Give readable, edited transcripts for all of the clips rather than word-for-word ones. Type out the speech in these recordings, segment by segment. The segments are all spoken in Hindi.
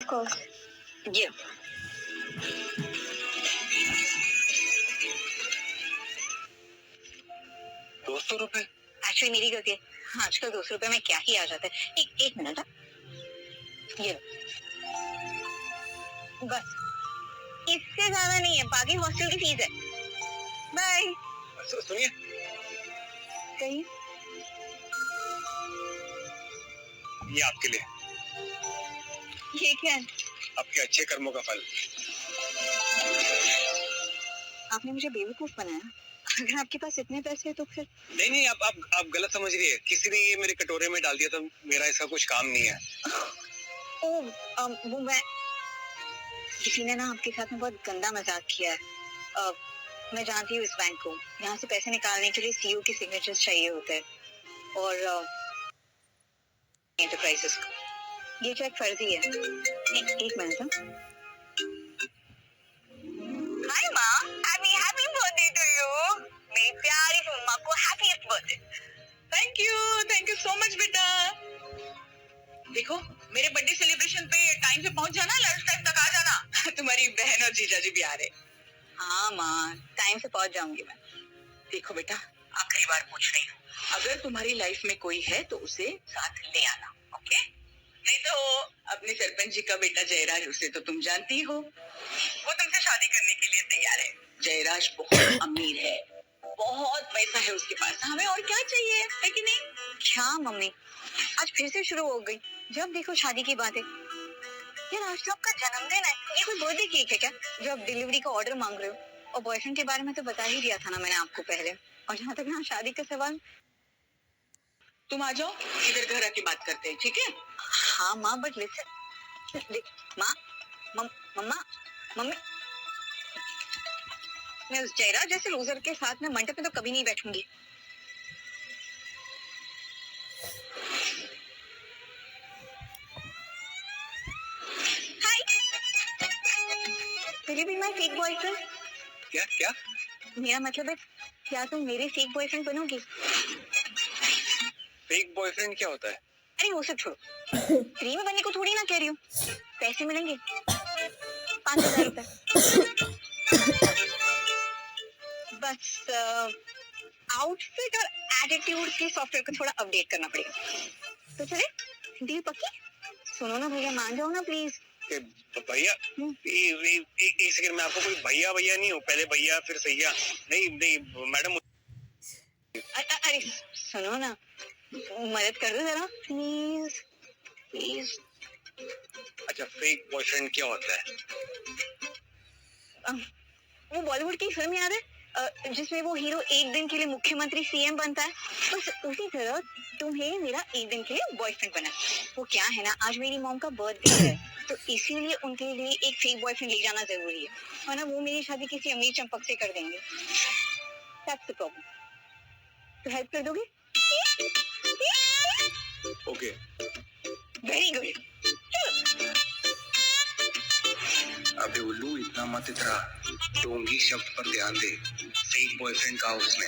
course. ये 200 रुपए? एक्चुअली मेरी गलती है। हाँ, आजकल 200 रुपए में क्या ही आ जाता है। एक मिनट। ये बस, इससे ज्यादा नहीं है, बाकी हॉस्टल की फीस है। बाय। सुनिए, कहिए। ये आपके लिए। ये क्या है? आपके अच्छे कर्मों का फल। आपने मुझे बेवकूफ बनाया। अगर आपके पास इतने पैसे हैं तो फिर नहीं, आप गलत समझ रही है। किसी ने ये मेरे कटोरे में डाल दिया, तो मेरा इसका कुछ काम नहीं है। वो मैं किसी ने ना आपके साथ में बहुत गंदा मजाक किया है। मैं जानती हूँ इस बैंक को। यहाँ से पैसे निकालने के लिए सीईओ की सिग्नेचर्स चाहिए होते हैं और एंटरप्राइजेस को। ये चेक फर्जी है। एक मिनट। हाय माँ, हैप्पी बर्थडे टू यू। मेरी प्यारी मम्मा को happiest birthday. Thank you so much बेटा। देखो, मेरे बर्थडे सेलिब्रेशन पे टाइम से पहुंच जाना, लंच टाइम तक आ जाना। तुम्हारी बहन और जीजाजी भी आ रहे। हाँ माँ, टाइम से पहुंच जाऊंगी मैं। देखो बेटा, आखिरी बार पूछ रही हूँ, अगर तुम्हारी लाइफ में कोई है तो उसे साथ ले आना, ओके? नहीं तो अपने सरपंच जी का बेटा जयराज, उसे तो तुम जानती हो, वो तुमसे शादी करने के लिए तैयार है। जयराज बहुत अमीर है, बहुत पैसा है उसके पास। हमें और क्या चाहिए, है कि नहीं? क्या मम्मी, आज फिर से शुरू हो गई। जब देखो शादी की बातें। यार, आज तो आपका जन्मदिन है। ये कोई बर्थडे केक है क्या जो आप डिलीवरी का ऑर्डर मांग रहे हो? और बॉयफ्रेंड के बारे में तो बता ही दिया था ना मैंने आपको पहले। और जहाँ तक ना शादी का सवाल, तुम आ जाओ, इधर घर आके बात करते हैं, ठीक है? हाँ माँ, बट लिसन। माँ, मम्मा, मम्मी, मैं उस जयराज जैसे लूजर के साथ में मंडप में तो कभी नहीं बैठूंगी। Hi, will you be my fake boyfriend? क्या? मेरा मतलब है, क्या तुम मेरे फेक बॉयफ्रेंड बनोगी? फेक बॉयफ्रेंड क्या होता है? अरे वो सब छोड़ो। फ्री में बनने को थोड़ी ना कह रही हूँ। पैसे मिलेंगे 5,000 रुपए। बस आउटफिट और एटीट्यूड के सॉफ्टवेयर को थोड़ा अपडेट करना पड़ेगा। तो चले, डील पक्की? सुनो ना भैया, मान जाओ ना प्लीज। भैया? एक सेकंड, मैं आपको कोई भैया नहीं हूँ। पहले भैया फिर सैया। नहीं मैडम। अरे सुनो ना, मदद कर दो जरा, प्लीज प्लीज। अच्छा, फेक बॉयफ्रेंड क्या होता है? वो बॉलीवुड की फिल्म याद है जिसमें वो हीरो एक दिन के लिए मुख्यमंत्री सीएम बनता है? बस उसी तरह तुम्हें मेरा एक दिन के लिए बॉयफ्रेंड बना। वो क्या है ना, आज मेरी मॉम का बर्थडे है, तो इसीलिए उनके लिए एक फेक बॉयफ्रेंड ले जाना जरूरी है, वरना वो मेरी शादी किसी अमीर चंपक से कर देंगे। That's the problem. तो हेल्प कर दोगे? ओके। Very good. अबे उल्लू, इतना मत इतरा। डोंगी शब्द पर ध्यान दे। फेक बॉयफ्रेंड कहा उसने।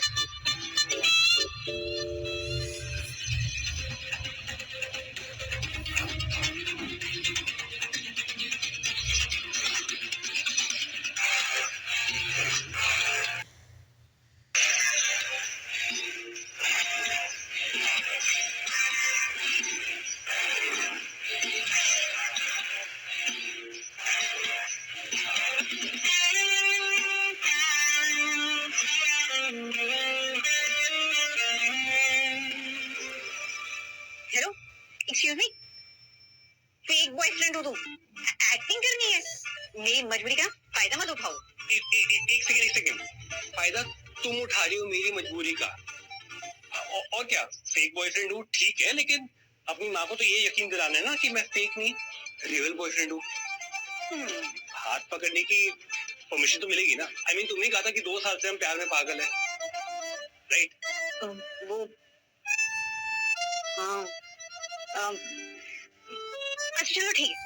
Hello, excuse me, fake boyfriend हो तुम? एक्टिंग करनी है? मेरी मजबूरी का फायदा मत उठाओ। एक सेकंड। फायदा तुम उठा रही हो मेरी मजबूरी का। और क्या, फेक बॉयफ्रेंड हूँ ठीक है, लेकिन अपनी माँ को तो ये यकीन दिलाना है ना कि मैं फेक नहीं, रियल बॉयफ्रेंड हूँ। हाथ पकड़ने की परमिशन तो मिलेगी ना? I mean, तुमने कहा था कि 2 साल से हम प्यार में पागल हैं, राइट? वो हाँ, अच्छा चलो ठीक है,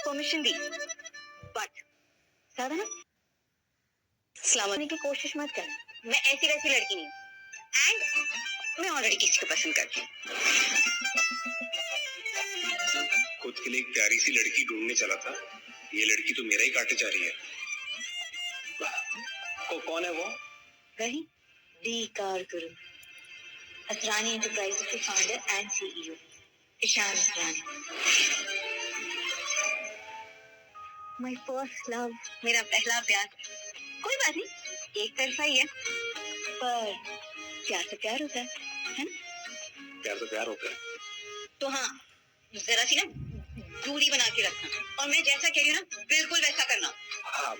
परमिशन दी, बट ज्यादा ना सलाम करने की कोशिश मत करना। मैं ऐसी वैसी लड़की नहीं, एंड मैं ऑलरेडी किसी को पसंद करती हूँ। खुद के लिए एक प्यारी सी लड़की ढूंढने चला था, ये लड़की तो मेरा ही काटे जा रही है। कौन है वो? वही the car guru, Asrani enterprises के founder and CEO Ishaan Asrani. My first love, मेरा पहला प्यार। कोई बात नहीं, एक तरफा ही है, पर प्यार से प्यार होता है ना? प्यार तो प्यार होता है। तो हाँ, जरा सी ना दूरी बना के रखना, और मैं जैसा कह रही हूँ ना बिल्कुल वैसा करना। हाँ,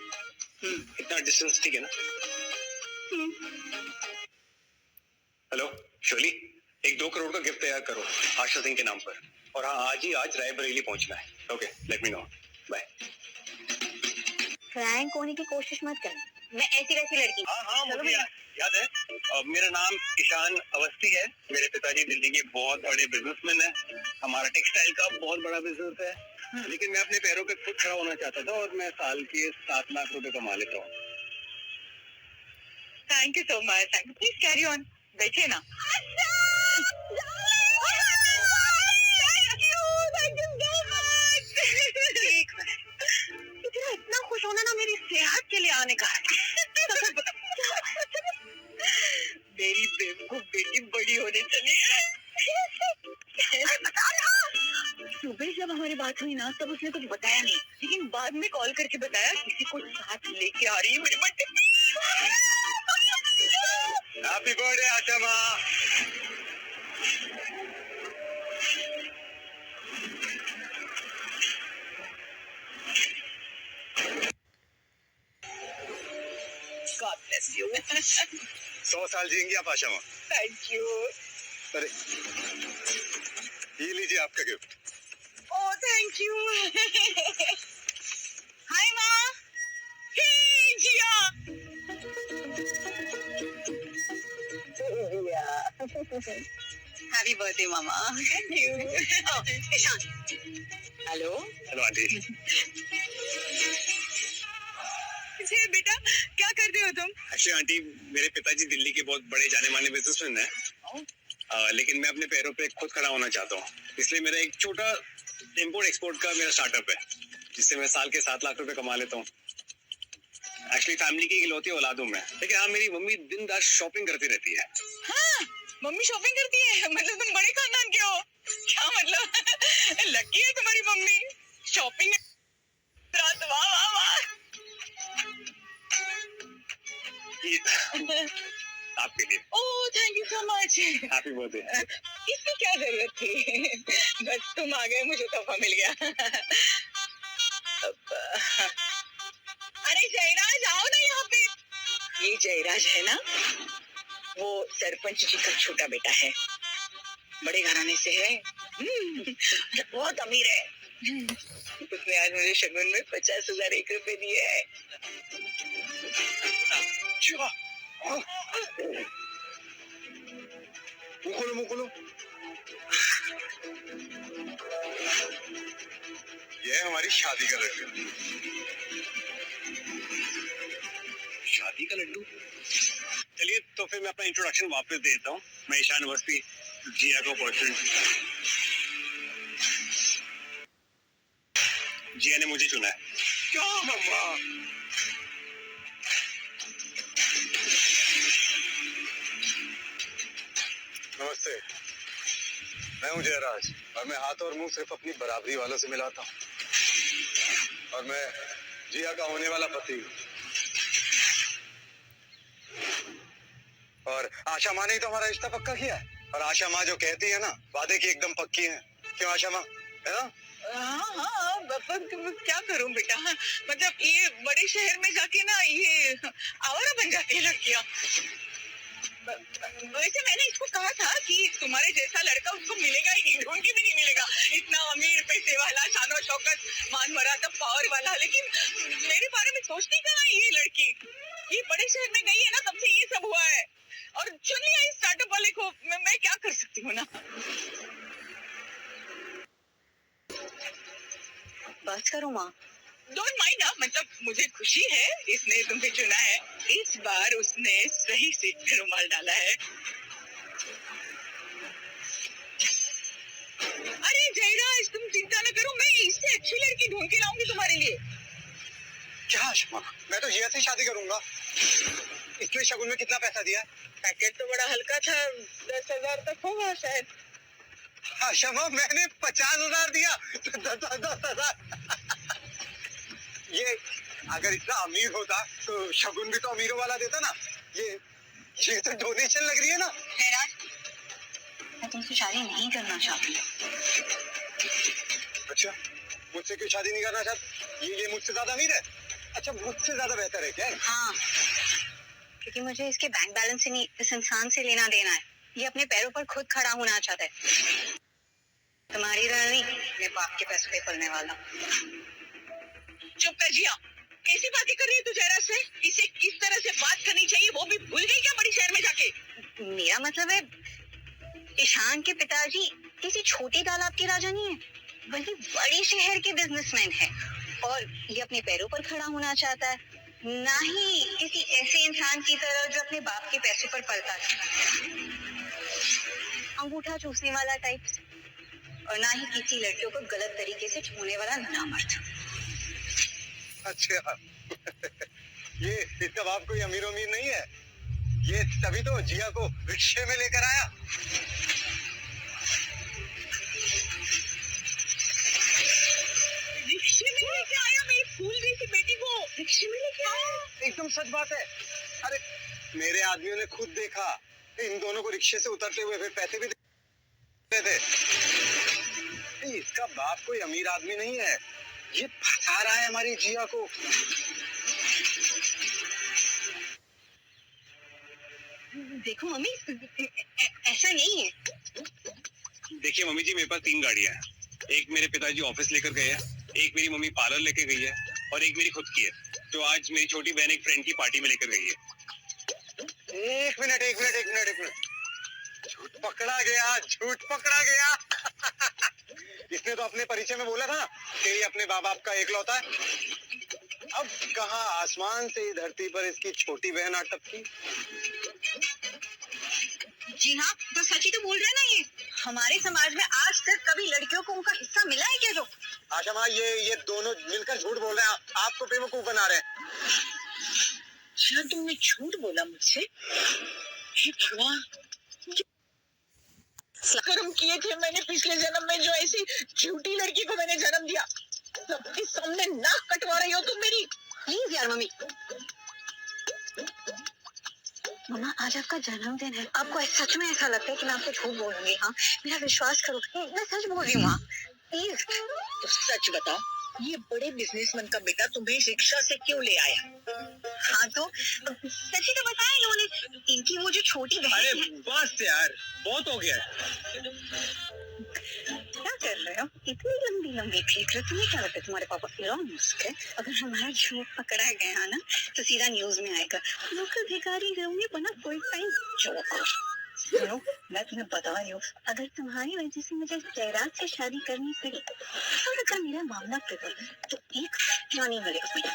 इतना डिस्टेंस ठीक है ना? हेलो शोली, एक 2 करोड़ का गिफ्ट तैयार करो आशा सिंह के नाम पर, और हाँ आज रायबरेली पहुंचना है। Okay, let me know, bye. Frank होने की कोशिश मत कर, मैं ऐसी वैसी लड़की। हाँ मुझे याद है। मेरा नाम ईशान अवस्थी है। मेरे पिताजी दिल्ली के बहुत बड़े बिजनेसमैन हैं। हमारा टेक्सटाइल का बहुत बड़ा बिजनेस है, लेकिन मैं अपने पैरों पे खुद खड़ा होना चाहता था, और मैं साल के 7 लाख रुपए कमा लेता हूँ। Thank you so much, thank you. Please carry on, बैठिए ना। इतना खुश होना ना मेरी सेहत के लिए आने का है। मेरी बेवकूफ बेटी बड़ी होने चली है। सुबह जब हमारी बात हुई ना, तब उसने कुछ बताया नहीं, लेकिन बाद में कॉल करके बताया किसी को साथ लेके आ रही है मेरे बर्थडे पे। हैप्पी बर्थडे आशा माँ। God bless you. 100 साल जिएंगी आप आशा माँ। Thank you. अरे ये लीजिए आपका gift. Oh, thank you. Hi, माँ। Hey, जिया। Happy birthday, मामा। Thank you. Oh, Ishaan. Hello. Hello aunty. बेटा, क्या कर रहे हो तुम? एक्चुअली आंटी, मेरे पिताजी दिल्ली के बहुत बड़े जाने माने बिजनेसमैन हैं, लेकिन मैं अपने पैरों पे खुद खड़ा होना चाहता हूँ, इसलिए मेरा एक छोटा इम्पोर्ट एक्सपोर्ट का मेरा स्टार्टअप है, जिससे मैं साल के 7 लाख रुपए कमा लेता हूँ। एक्चुअली फैमिली की इकलौती औलाद हूँ मैं, लेकिन हाँ मेरी मम्मी दिन रात शॉपिंग करती रहती है। हाँ, मम्मी शॉपिंग करती है, मतलब तुम बड़े खानदान के हो। क्या मतलब? लकी है तुम्हारी मम्मी, शॉपिंग रात। वाह वाह वाह। आपके लिए। Oh, thank you so much. Happy birthday. इसकी क्या जरूरत थी? बस तुम आ गए, मुझे तोहफा मिल गया। अरे जयराज, आओ ना यहाँ पे। ये जयराज है ना, वो सरपंच जी का छोटा बेटा है, बड़े घराने से है, बहुत अमीर है। उसने आज मुझे शगुन में 50,000 एक रुपए दिए है। मुँह खोलो। ये है हमारी शादी का लड्डू। शादी का लड्डू? चलिए तो फिर मैं अपना इंट्रोडक्शन वापस देता हूँ। मैं ईशान अवस्थी, जिया का बॉयफ्रेंड। जिया ने मुझे चुना है। क्या मम्मा? नमस्ते, मैं हूँ जयराज, और मैं हाथ और मुंह सिर्फ अपनी बराबरी वालों से मिलाता हूँ, और मैं जिया का होने वाला पति हूँ। और आशा माँ ने ही तो हमारा रिश्ता पक्का किया है, और आशा माँ जो कहती है ना, वादे की एकदम पक्की है। क्यों आशा माँ, है ना? हाँ, क्या करूं बेटा, मतलब ये बड़े शहर में जाके ना ये आवारा बन जाती है लड़कियां। वैसे मैंने इसको कहा था कि तुम्हारे जैसा लड़का उसको मिलेगा ही नहीं, ढूंढ के भी नहीं मिलेगा, इतना अमीर, पैसे वाला, शानो शौकत, मान मरातब, पावर वाला, लेकिन मेरे बारे में सोचती कहाँ ये लड़की। ये बड़े शहर में गई है ना, तब से ये सब हुआ है, और चुन लिया इस स्टार्टअप वाले को। मैं क्या कर सकती हूँ ना। बस करो माँ, डोंट माइंड ना, मतलब मुझे खुशी है इसने तुम्हें चुना है। इस बार उसने सही सीट पे रुमाल डाला है। अरे जयराज तुम चिंता न करो, मैं इससे अच्छी लड़की ढूंढ के लाऊंगी तुम्हारे लिए। क्या आशमा, मैं तो जिया से शादी करूंगा। इसमें शगुन में कितना पैसा दिया? पैकेट तो बड़ा हल्का था, 10,000 तक होगा शायद। आशमा मैंने 50,000 दिया। 10,000। ये अगर इतना अमीर होता तो शगुन भी तो अमीरों वाला देता ना। ये तो डोनेशन लग रही है ना। जयराज मैं तुमसे शादी नहीं करना चाहती। अच्छा, मुझसे क्यों शादी नहीं करना चाहती? ये मुझसे ज्यादा अमीर है? अच्छा, मुझसे ज्यादा बेहतर है क्या? हाँ, क्योंकि मुझे इसके बैंक बैलेंस से नहीं, इस इंसान से लेना देना है। ये अपने पैरों पर खुद खड़ा होना चाहता है। तुम्हारी तरह नहीं, मेरे बाप के पैसों पे पलने वाला। चुप कर जिया, कैसी बातें कर रही है तू जयराज से? इसे किस तरह से बात करनी चाहिए वो भी भूल गई क्या बड़ी शहर में जाके? मेरा मतलब है, ईशान के पिताजी किसी छोटी तालाब के राजा नहीं है, बल्कि बड़ी शहर के बिजनेसमैन है। और ये अपने पैरों पर खड़ा होना चाहता है, ना ही किसी ऐसे इंसान की तरह जो अपने बाप के पैसे पर पलता है, अंगूठा चूसने वाला टाइप, और ना ही किसी लड़कियों को गलत तरीके से छूने वाला नामर्द। अच्छा ये इसका बाप कोई अमीर अमीर नहीं है। ये तभी तो जिया को रिक्शे में लेकर आया। रिक्शे में लेके आया मेरी फूल जैसी बेटी को, रिक्शे में लेके आया। एकदम सच बात है। अरे मेरे आदमियों ने खुद देखा इन दोनों को रिक्शे से उतरते हुए, फिर पैसे भी दे थे। इसका बाप कोई अमीर आदमी नहीं है, ये फंसा रहा है हमारी जिया को। देखो मम्मी, ऐसा नहीं है। देखिए मम्मी जी, मेरे पास 3 गाड़ियां हैं। एक मेरे पिताजी ऑफिस लेकर गए हैं, एक मेरी मम्मी पार्लर लेके गई है, और एक मेरी खुद की है, जो आज मेरी छोटी बहन एक फ्रेंड की पार्टी में लेकर गई है। एक मिनट। झूठ पकड़ा गया। इसने तो अपने परिचय में बोला था कि ये अपने बाप बाप का एकलौता है। अब कहाँ आसमान से धरती पर इसकी छोटी बहन आ टपकी। जी हाँ, तो सच ही तो बोल रहे हैं ना। ये हमारे समाज में आज तक कभी लड़कियों को उनका हिस्सा मिला है क्या? जो आशा माँ, ये दोनों मिलकर झूठ बोल रहे हैं, आपको बेवकूफ बना रहे हैं। शायद तुमने झूठ बोला मुझसे। हे भगवान, कर्म किए थे मैंने पिछले जन्म में, जो ऐसी झूठी लड़की को मैंने जन्म दिया। सबके सामने नाक कटवा रही हो तुम मेरी। प्लीज यार मम्मी। मम्मा, आज आपका जन्मदिन है, आपको सच में ऐसा लगता है कि मैं आपको झूठ बोलूंगी? हाँ, मेरा विश्वास करो, मैं सच बोल रही हूँ। हाँ प्लीज। तो सच बताओ, ये बड़े बिजनेसमैन का बेटा तुम्हें रिक्शा से क्यों ले आया? हाँ तो सच ही तो बताया इन्होंने। इनकी वो जो छोटी बहन अरे है। बस यार, बहुत हो गया। क्या कर रहे हो? इतनी लंबी लंबी फिक्र, तुम्हें क्या लगता है तुम्हारे पापा एलोन मस्क है? अगर हमारा झूठ पकड़ा गया ना तो सीधा न्यूज में आएगा, लोकल भिखारी होंगे बना फुल टाइम जोकर। सुनो, मैं तुम्हें बता रही हूँ, अगर तुम्हारी वजह से मुझे जयराज से शादी करनी पड़ी और अगर मेरा मामला बिगड़ तो एक जानी मिलेगा मुझे।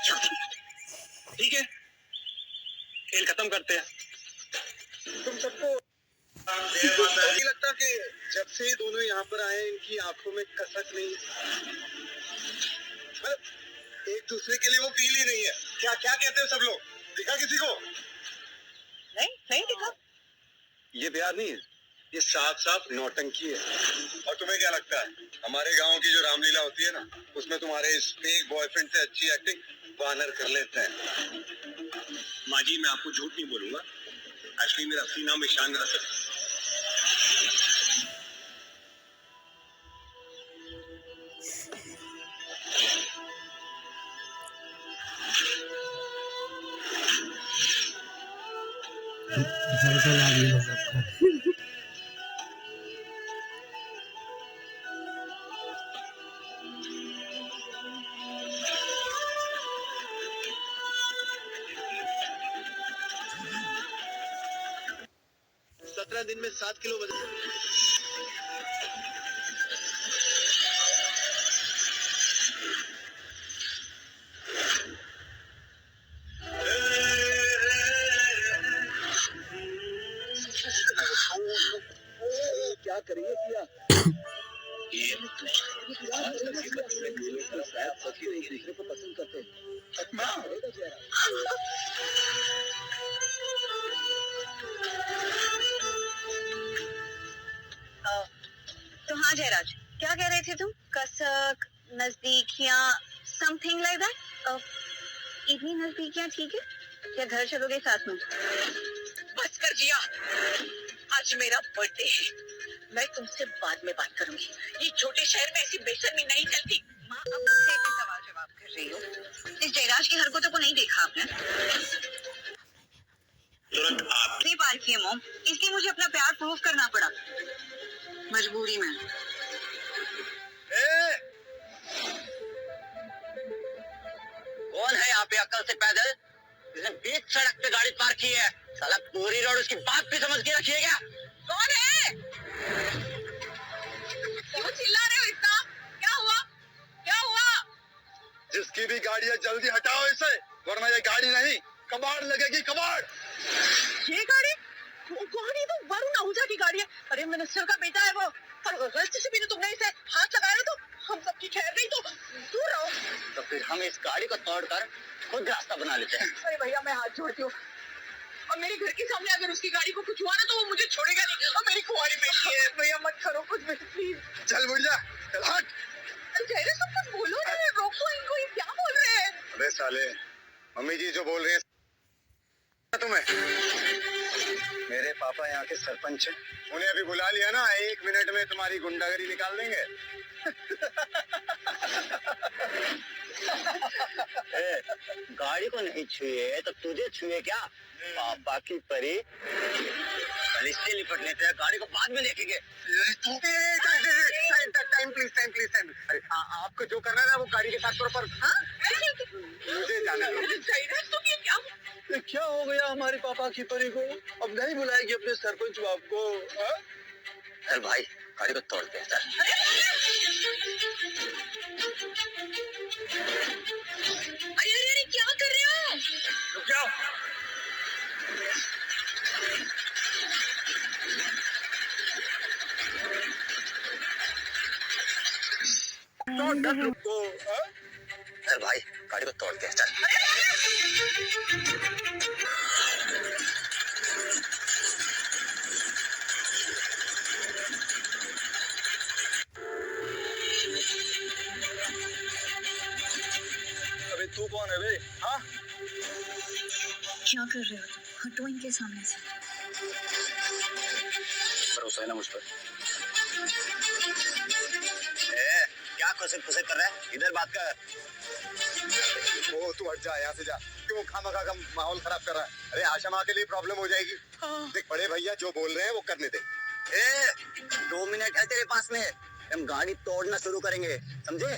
ठीक है, खेल खत्म करते हैं। तुम सबको नहीं लगता कि जब से ये दोनों यहाँ पर आए इनकी आंखों में कसक नहीं, मतलब एक दूसरे के लिए वो फील ही नहीं है? क्या क्या कहते हो सब लोग? दिखा किसी को? नहीं दिखा। ये प्यार नहीं है, ये साफ साफ नौटंकी है। और तुम्हें क्या लगता है, हमारे गांव की जो रामलीला होती है ना, उसमें तुम्हारे इस फेक बॉयफ्रेंड से अच्छी एक्टिंग वानर कर लेते हैं। माँ जी, मैं आपको झूठ नहीं बोलूंगा, एक्चुअली मेरा असली नाम ईशान रसल। हल्का लागी है सबको। दिन में 7 किलो वजन। क्या करिए किया? ये क्यों एक दूसरे को पसंद करते तो हाँ जयराज, क्या कह रहे थे तुम? कसक, नजदीकियां, समथिंग लाइक दैट। इतनी नजदीकियां ठीक है, या घर चलोगे साथ में? बस कर जिया, आज मेरा बर्थडे है, मैं तुमसे बाद में बात करूंगी। ये छोटे शहर में ऐसी बेशर्मी नहीं चलती। माँ, अब मुझसे इतने सवाल जवाब कर रही हो, इस जयराज की हरकतों को नहीं देखा आपने? तुरंत आप नहीं पार किए मोम, इसलिए मुझे अपना प्यार प्रूव करना पड़ा, मजबूरी में। कौन है यहाँ पे अक्ल से पैदल जिसने बीच सड़क पे गाड़ी पार्क की है? साला पूरी रोड उसकी बात भी समझ के रखिए क्या? कौन है? क्यों चिल्ला रहे हो इतना? क्या हुआ? क्या हुआ? जिसकी भी गाड़ी है जल्दी हटाओ इसे, वरना ये गाड़ी नहीं कबाड़ लगेगी, कबाड़। ये गाड़ी? गाड़ी तो वरुण आहूजा की गाड़ी है। अरे मिनिस्टर का बेटा है वो, और गलती से भी तो तुमने इसे हाथ लगाया तो हम सबकी खैर नहीं, तो दूर रहो। तो फिर हम इस गाड़ी को तोड़कर खुद रास्ता बना लेते हैं। अरे भैया, मैं हाथ जोड़ती हूँ, और मेरे घर के सामने अगर उसकी गाड़ी को कुछ हुआ ना तो वो मुझे छोड़ेगा नहीं, और मेरी कुंवारी बेटी है। भैया मत करो कुछ भी प्लीज। चल बुढ़िया, चल हट। जयराज तुम कुछ बोलो ना, रोको इनको, ये क्या बोल रहे हैं? अबे साले, मम्मी जी जो बोल रहे हैं तुम्हें, मेरे पापा यहाँ के सरपंच हैं, उन्हें अभी बुला लिया ना, 1 मिनट में तुम्हारी गुंडागरी निकाल देंगे। गाड़ी को नहीं छुए तो तुझे छुए क्या? पापा की परी, कल इससे लिपट लेते हैं, गाड़ी को बाद में देखेंगे। Time please, time please, time. अरे आपको जो करना है ना वो गाड़ी के साथ प्रॉपर। मुझे जाने दो। जयराज तुम ये क्या? क्या हो गया हमारे पापा की परी को? अब नहीं बुलाएगी अपने सरपंच बाप को? चल भाई, गाड़ी को तोड़ते हैं। चल। अरे अरे अरे, क्या कर रहे हो? रुक जाओ। चल भाई, गाड़ी को तोड़ते हैं। चल। अबे तू कौन है बे? हाँ? क्या कर रहे हो? हटो इनके सामने से। भरोसा है ना मुझ पर? क्या खुसक खुसक कर रहा है? इधर बात कर। ओ तू हट जा, यहाँ से जा। क्यों खामखा का माहौल खराब कर रहा है? अरे आशा माँ के लिए प्रॉब्लम हो जाएगी। देख बड़े भैया जो बोल रहे हैं वो करने दे। 2 मिनट है तेरे पास में, हम गाड़ी तोड़ना शुरू करेंगे, समझे?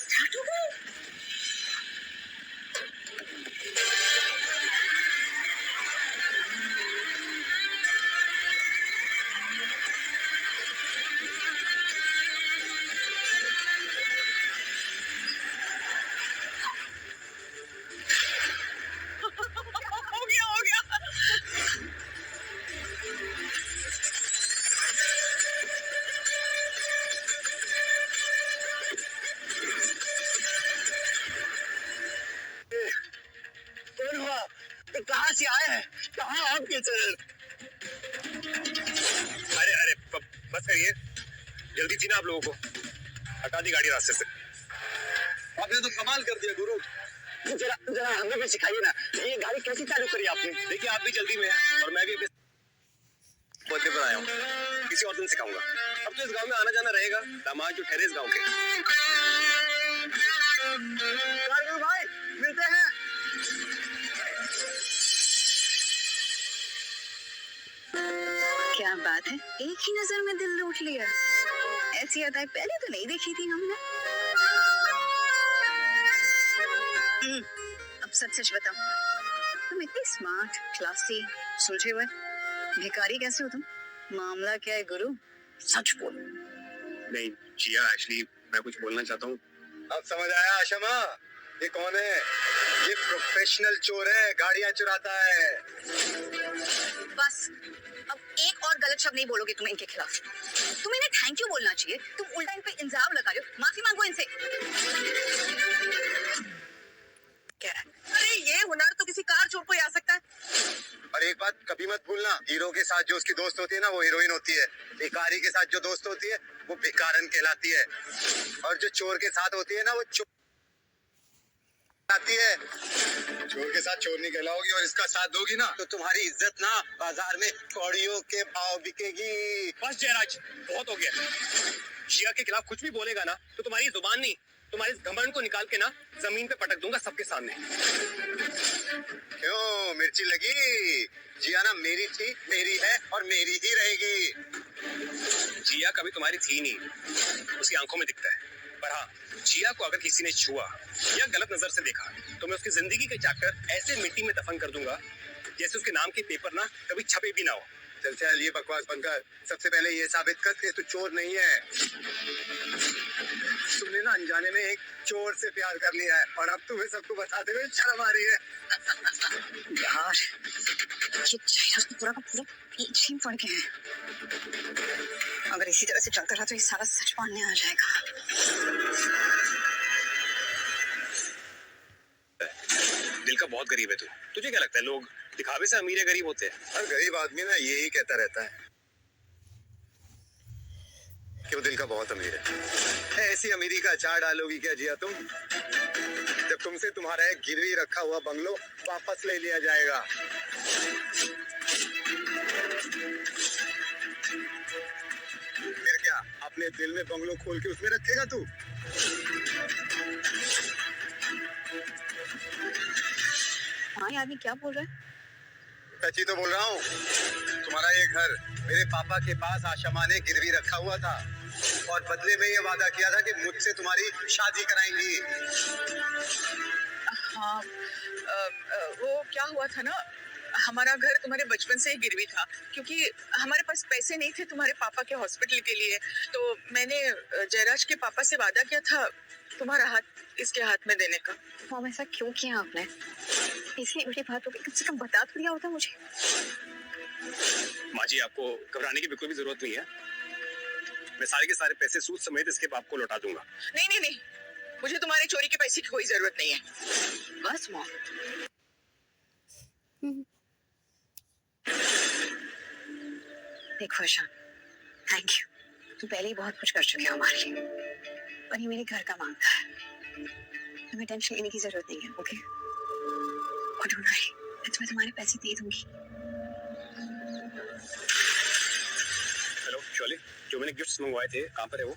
स्टार्ट हो गए। हो गया, हो गया। कौन हुआ? कहाँ से आए हैं? कहाँ आपके सर? अरे अरे बस करिए, जल्दी थी ना आप लोगों को, हटा दी गाड़ी रास्ते से। आपने तो कमाल कर दिया गुरु। जरा जरा हमें भी सिखाइए ना, ये गाड़ी कैसी चालू करी आपने? देखिए आप भी जल्दी में हैं और मैं भी बर्थडे पर आया हूँ, किसी और दिन सिखाऊंगा। अब तो इस गांव में आना जाना रहेगा, दामाद जो ठहरे इस गांव के। गुरु भाई मिलते हैं। क्या बात है, एक ही नजर में दिल लूट लिया। ऐसी अदाएं पहले तो नहीं देखी थी हमने। अब सच सच बताओ, तुम इतनी स्मार्ट, क्लासी, सुलझे हुए भिखारी कैसे हो तुम? मामला क्या है गुरु? सच बोलो। नहीं जिया, एक्चुअली मैं कुछ बोलना चाहता हूँ। अब समझ आया आशमा, ये कौन है? ये प्रोफेशनल चोर है, गाड़ियां चुराता है। बस अब एक और गलत शब्द नहीं बोलोगे तुम इनके खिलाफ। तुम्हें इन्हें थैंक यू बोलना चाहिए, तुम उल्टा इन पे इल्जाम लगा रहे हो। माफी मांगो इनसे। क्या है? अरे ये हुनर तो किसी कार चोर को ही आ सकता है। और एक बात कभी मत भूलना, हीरो के साथ जो उसकी दोस्त होती है ना, वो हीरोइन होती है। भिखारी के साथ जो दोस्त होती है, वो भिखारन कहलाती है। और जो चोर के साथ होती है ना, वो चोर आती है। चोर के साथ चोर नहीं कहलाओगी और इसका साथ दोगी ना, तो तुम्हारी इज्जत ना बाजार में कौड़ियों के भाव बिकेगी। बस जयराज, बहुत हो गया। जिया के खिलाफ कुछ भी बोलेगा ना, तो तुम्हारी जुबान नहीं, तुम्हारे घमंड को निकाल के ना जमीन पे पटक दूंगा सबके सामने। क्यों मिर्ची लगी? जिया ना मेरी थी, मेरी है और मेरी ही रहेगी। जिया कभी तुम्हारी थी नहीं, उसकी आंखों में दिखता है। पर हाँ, जिया को अगर किसी ने छुआ या गलत नजर से देखा, तो मैं उसकी जिंदगी के चैप्टर ऐसे मिट्टी में दफन कर दूंगा जैसे उसके नाम के पेपर ना कभी छपे भी ना हो। चल चल, ये बकवास बंद कर। सबसे पहले ये साबित कर कि तू चोर नहीं है। तुमने ना अनजाने में एक चोर से प्यार कर लिया है और अब तुम्हें सबको बताते हुए शर्म आ रही है। यार ये जयराज तो पूरा का पूरा पीछे ही पड़ गया है। अगर इसी तरह से चलता रहा तो ये सारा सच मानने आ जाएगा। दिल का बहुत गरीब है तू। तुझे क्या लगता है लोग दिखावे से अमीर या गरीब होते हैं? हर गरीब आदमी ना यही कहता रहता है कि वो दिल का बहुत अमीर है। ऐसी अमीरी का अचार डालोगी क्या जिया तुम, जब तुमसे तुम्हारा एक गिरवी रखा हुआ बंगलो वापस ले लिया जाएगा? फिर क्या अपने दिल में बंगलो खोल के उसमें रखेगा तू? हाँ ये आदमी क्या बोल रहा है? सच्ची तो बोल रहा हूँ। तुम्हारा ये घर मेरे पापा के पास आशमा ने गिरवी रखा हुआ था और बदले में ये वादा किया था कि मुझसे तुम्हारी शादी कराएंगी। हाँ वो क्या हुआ था ना, हमारा घर तुम्हारे बचपन से ही गिरवी था, क्योंकि हमारे पास पैसे नहीं थे तुम्हारे पापा के हॉस्पिटल के लिए। तो मैंने जयराज के पापा से वादा किया था तुम्हारा हाथ इसके हाथ में देने का। मॉम ऐसा क्यों किया आपने? इतनी बड़ी बात हो गई, कम से कम बता तो दिया होता मुझे। माँ जी, आपको घबराने की बिल्कुल भी जरूरत नहीं है। मैं सारे के सारे पैसे सूद समेत इसके बाप को लौटा दूंगा। नहीं नहीं नहीं, मुझे तुम्हारे चोरी के पैसे की कोई जरूरत नहीं है। बस मॉम। देखो ईशान, थैंक यू। तुम पहले ही बहुत कुछ कर चुके हो हमारे लिए, पर ये मेरे घर का मांगता है। तुम्हें टेंशन लेने की जरूरत नहीं है, ओके? और डोंट वरी, मैं तुम्हें तुम्हारे पैसे दे दूंगी। हेलो शोले, जो मैंने गिफ्ट्स मंगवाए थे कहाँ पर है वो?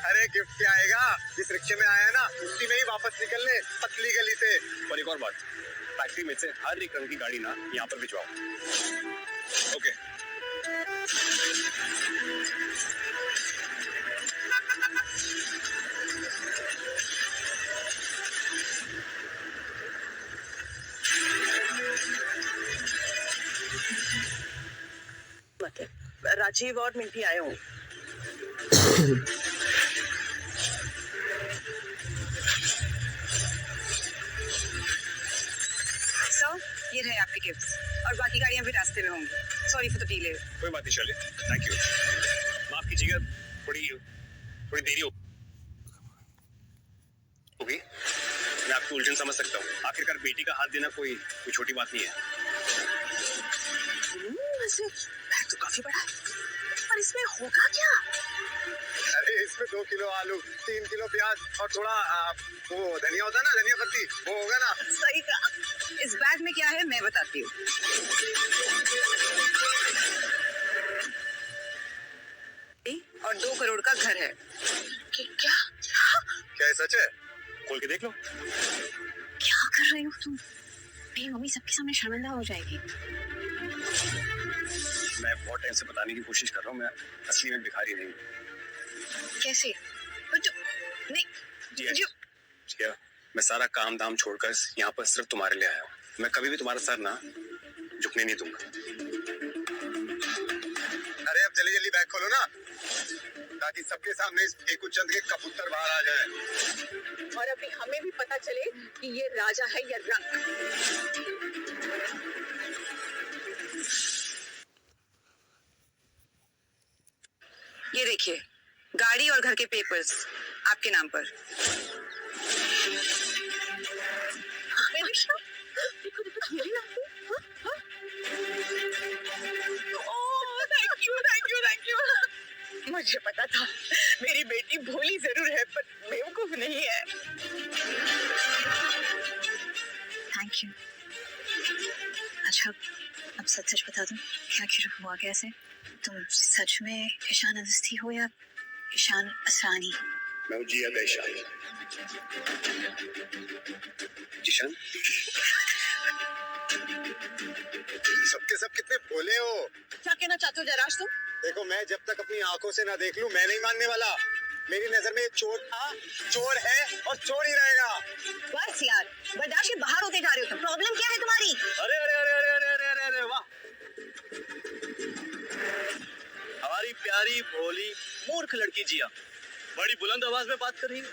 अरे गिफ्ट क्या आएगा, जिस रिक्शे में आया ना उसी में ही वापस निकल ले, पतली गली से। और एक और बात, फैक्ट्री में से हर एक रंग की गाड़ी ना यहाँ पर भिजवाओ। ओके। राजीव और मिंटी आए हों। ये रहे आपके गिफ्ट्स और बाकी गाड़ियां भी रास्ते में होंगी। Sorry for the delay. कोई बात नहीं शोले, थैंक यू। माफ कीजिएगा, थोड़ी देरी होगी। मैं आपकी उलझन समझ सकता हूँ। आखिरकार बेटी का हाथ देना कोई छोटी बात नहीं है। वैसे बैग तो काफी बड़ा है, पर इसमें होगा क्या? अरे इसमें 2 किलो आलू, 3 किलो प्याज और थोड़ा वो धनिया होता है ना, धनिया पत्ती, वो होगा ना। सही कहा। इस बैग में क्या है मैं बताती हूँ। और 2 करोड़ का घर है। क्या? क्या ये सच है? खोल के देख लो। क्या कर रही हो तुम? मेरी मम्मी सबके सामने शर्मिंदा हो जाएगी। मैं बहुत टाइम से बताने की कोशिश कर रहा हूँ, मैं असली में भिखारी नहीं। कैसे? नहीं जी मैं सारा काम धाम छोड़कर यहाँ पर सिर्फ तुम्हारे लिए आया हूँ। मैं कभी भी तुम्हारा सर ना झुकने नहीं दूंगा। अरे अब जल्दी जल्दी बैग खोलो ना, ताकि सबके सामने इस फेकू चंद के कबूतर बाहर आ जाए। और अभी हमें भी पता चले कि ये राजा है या रंक। ये देखिए, गाड़ी और घर के पेपर्स आपके नाम पर। Thank you. मुझे पता था मेरी बेटी भोली जरूर है पर बेवकूफ नहीं है। Thank you. अच्छा अब सच सच बता दूं, क्या क्या हुआ कैसे? तुम सच में ईशान अवस्थी हो या ईशान असरानी? मैं हूँ जिया का ईशान। जिशन, सबके सब कितने भोले हो। क्या कहना चाहते हो जयराज तुम? देखो, मैं जब तक अपनी आंखों से ना देख लूं मैं नहीं मानने वाला। मेरी नजर में ये चोर था, चोर है और चोर ही रहेगा। बस यार, बर्दाश्त के बाहर होते जा रहे हो तुम। प्रॉब्लम क्या है तुम्हारी? अरे अरे अरे अरे अरे अरे अरे अरे वाह, हमारी प्यारी भोली मूर्ख लड़की जिया बड़ी बुलंद आवाज में बात कर रही है।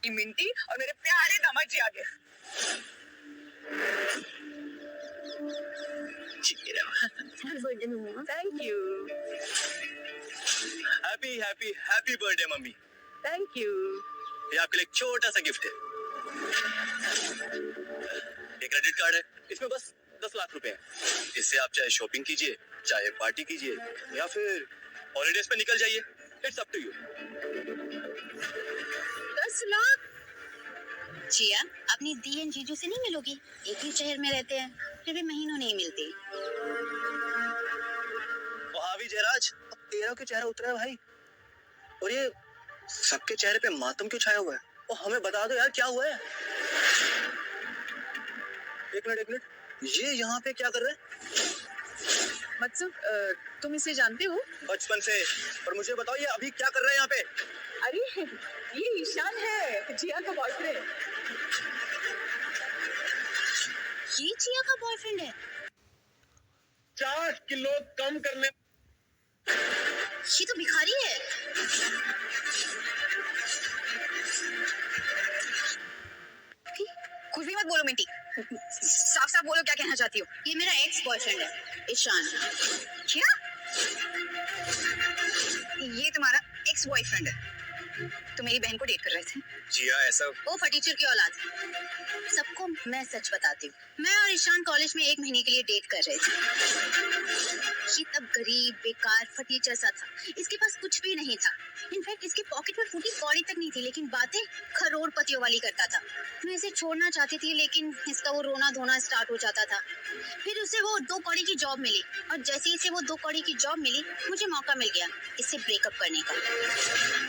मिंटी और मेरे प्यारे दामाद जी आ गए। Thank you. Happy happy happy birthday mummy. Thank you. ये आपके लिए एक छोटा सा गिफ्ट है। ये क्रेडिट कार्ड है, इसमें बस 10 लाख रुपए हैं। इससे आप चाहे शॉपिंग कीजिए, चाहे पार्टी कीजिए या फिर हॉलीडेज पे निकल जाइए। It's up to you. 10 lakh? Jiya, अपनी दी एंड जीजू से नहीं मिलोगी? एक ही शहर में रहते हैं, फिर भी महीनों नहीं मिलती। ओ हावी जयराज, अब तेरा क्यों चेहरा उतरा है भाई? और ये सबके चेहरे पे मातम क्यों छाया हुआ है? और हमें बता दो यार, क्या हुआ है? एक मिनट, ये यहाँ पे क्या कर रहे हैं? मतलब तुम इसे जानते हो? बचपन से। और मुझे बताओ, ये अभी क्या कर रहे हैं यहाँ पे? अरे ये ईशान है, जिया का बॉयफ्रेंड। ये जिया का बॉयफ्रेंड है? 50 किलो कम करने। ये तो भिखारी है। कुछ भी मत बोलो मिंटी, साफ साफ बोलो क्या कहना चाहती हो। ये मेरा एक्स बॉयफ्रेंड है ईशान। क्या? ये तुम्हारा एक्स बॉयफ्रेंड है? तो मेरी बहन को डेट कर रहे थे? जिया ऐसा? वो फटीचर की औलाद। सबको मैं सच बताती हूँ, मैं और ईशान कॉलेज में 1 महीने के लिए डेट कर रहे थे। ये तब गरीब बेकार फटीचर सा था, इसके पास कुछ भी नहीं था। इनफैक्ट इसके पॉकेट में फूटी कौड़ी तक नहीं थी, लेकिन बातें करोड़पतियों वाली करता था। मैं इसे छोड़ना चाहती थी, लेकिन इसका वो रोना धोना स्टार्ट हो जाता था। फिर उसे वो 2 कौड़ी की जॉब मिली, और जैसे ही इसे वो 2 कौड़ी की जॉब मिली, मुझे मौका मिल गया इससे ब्रेकअप करने का।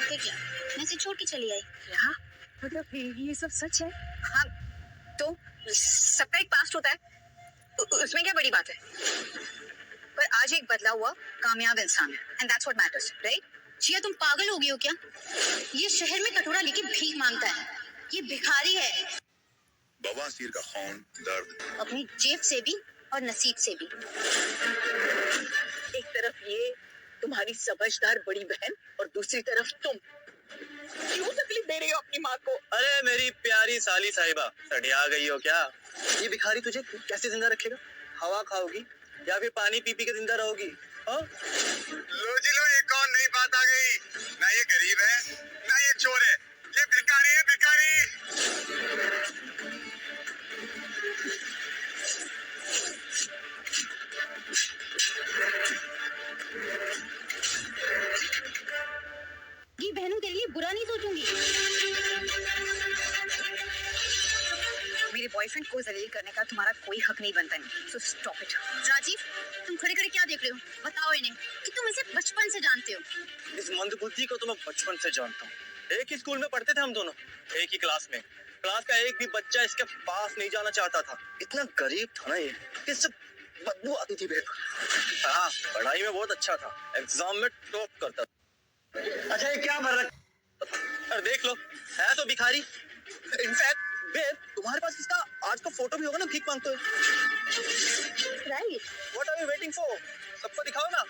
फिर क्या, मैं इसे छोड़ के चली आई। क्या मतलब ये सब सच है? हाँ, तो सबका एक पास्ट होता है, उसमें क्या बड़ी बात है? पर आज एक बदला हुआ कामयाब इंसान है, and that's what matters, right? Jiya, तुम पागल हो गई हो क्या? ये शहर में कटोरा लेके भीख मांगता है, ये भिखारी है। बवासीर का खून, दर्द, अपनी जेब से भी और नसीब से भी। एक तरफ ये तुम्हारी समझदार बड़ी बहन और दूसरी तरफ तुम। क्यों तकलीफ दे रही हो अपनी माँ को? अरे मेरी प्यारी साली साहिबा, सड़िया गई हो क्या? ये भिखारी तुझे कैसे जिंदा रखेगा? हवा खाओगी या फिर पानी पी पी के जिंदा रहोगी? हाँ? लो जी लो, एक और नई बात आ गई। ना ये गरीब है, ना ये चोर है, ये भिखारी है, भिखारी। ये बहनों तेरे लिए बुरा नहीं सोचूंगी। मेरे बॉयफ्रेंड को जलील करने का तुम्हारा कोई हक नहीं बनता है, सो स्टॉप इट। राजीव, तुम खड़े खड़े क्या देख रहे हो? बताओ इन्हें कि तुम इसे बचपन से जानते हो। इस मंदबुद्धि को तो मैं बचपन से जानता हूँ। एक ही स्कूल में पढ़ते थे हम दोनों, एक ही क्लास में। क्लास का एक भी बच्चा इसके पास नहीं जाना चाहता था। इतना गरीब था ना ये सब बदबू आती थी बेटा। हाँ, पढ़ाई में बहुत अच्छा था, एग्जाम में टॉप करता था। अच्छा ये क्या भर रखा? अरे देख लो, है तो भिखारी। इनफैक्ट बेब, तुम्हारे पास इसका आज का फोटो भी होगा ना भीख मांगते हुए। Right. What are you waiting for? सबको दिखाओ ना।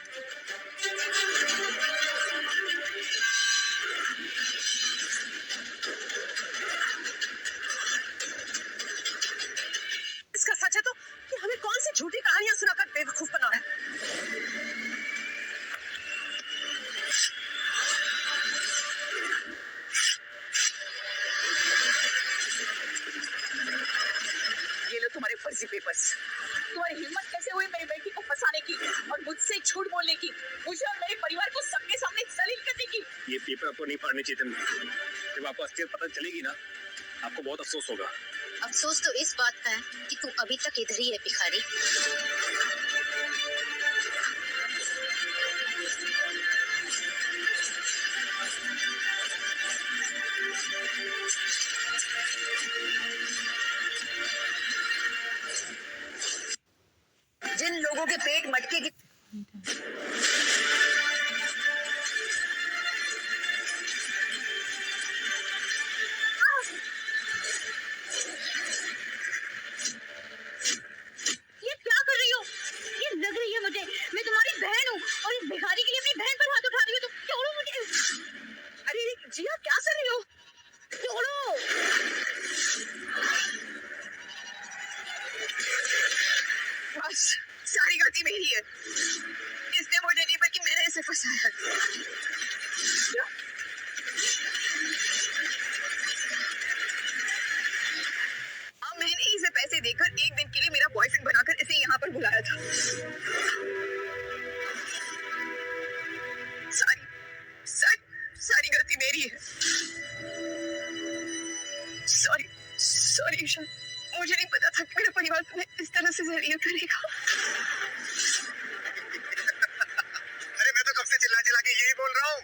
इसका सच है तो कि हमें कौन सी झूठी कहानियां सुनाकर बेवकूफ बना है। ये लो तुम्हारे फर्जी पेपर्स। तुम्हारी हिम्मत कैसे हुई मेरी बेटी को फंसाने की और मुझसे झूठ बोलने की, मुझे और मेरे परिवार को सबके सामने जलील करने की। ये पेपर आपको नहीं फाड़ने चाहिए थे। जब आपको असलियत पता चलेगी ना, आपको बहुत अफसोस होगा। अफसोस तो इस बात का है कि तू अभी तक इधर ही है भिखारी। जिन लोगों के पेट मटके की ये क्या कर रही हो? ये लग रही है मुझे मैं तुम्हारी बहन हूँ और इस भिखारी के लिए अपनी बहन पर हाथ उठा रही हो तो छोड़ो मुझे। अरे जिया क्या कर रही हो? छोड़ो। बस सारी गलती मेरी है। इसने मुझे नहीं बल्कि मैंने इसे फंसाया। क्या? अब मैंने इसे पैसे देकर एक दिन के लिए मेरा बॉयफ्रेंड बनाकर इसे यहाँ पर बुलाया था। सारी गलती मेरी है। सॉरी ईशान, मुझे नहीं पता था कि मेरा परिवार तुम्हें इस तरह से जलील करेगा। अरे मैं तो कब से चिल्ला चिल्ला के यही बोल रहा हूँ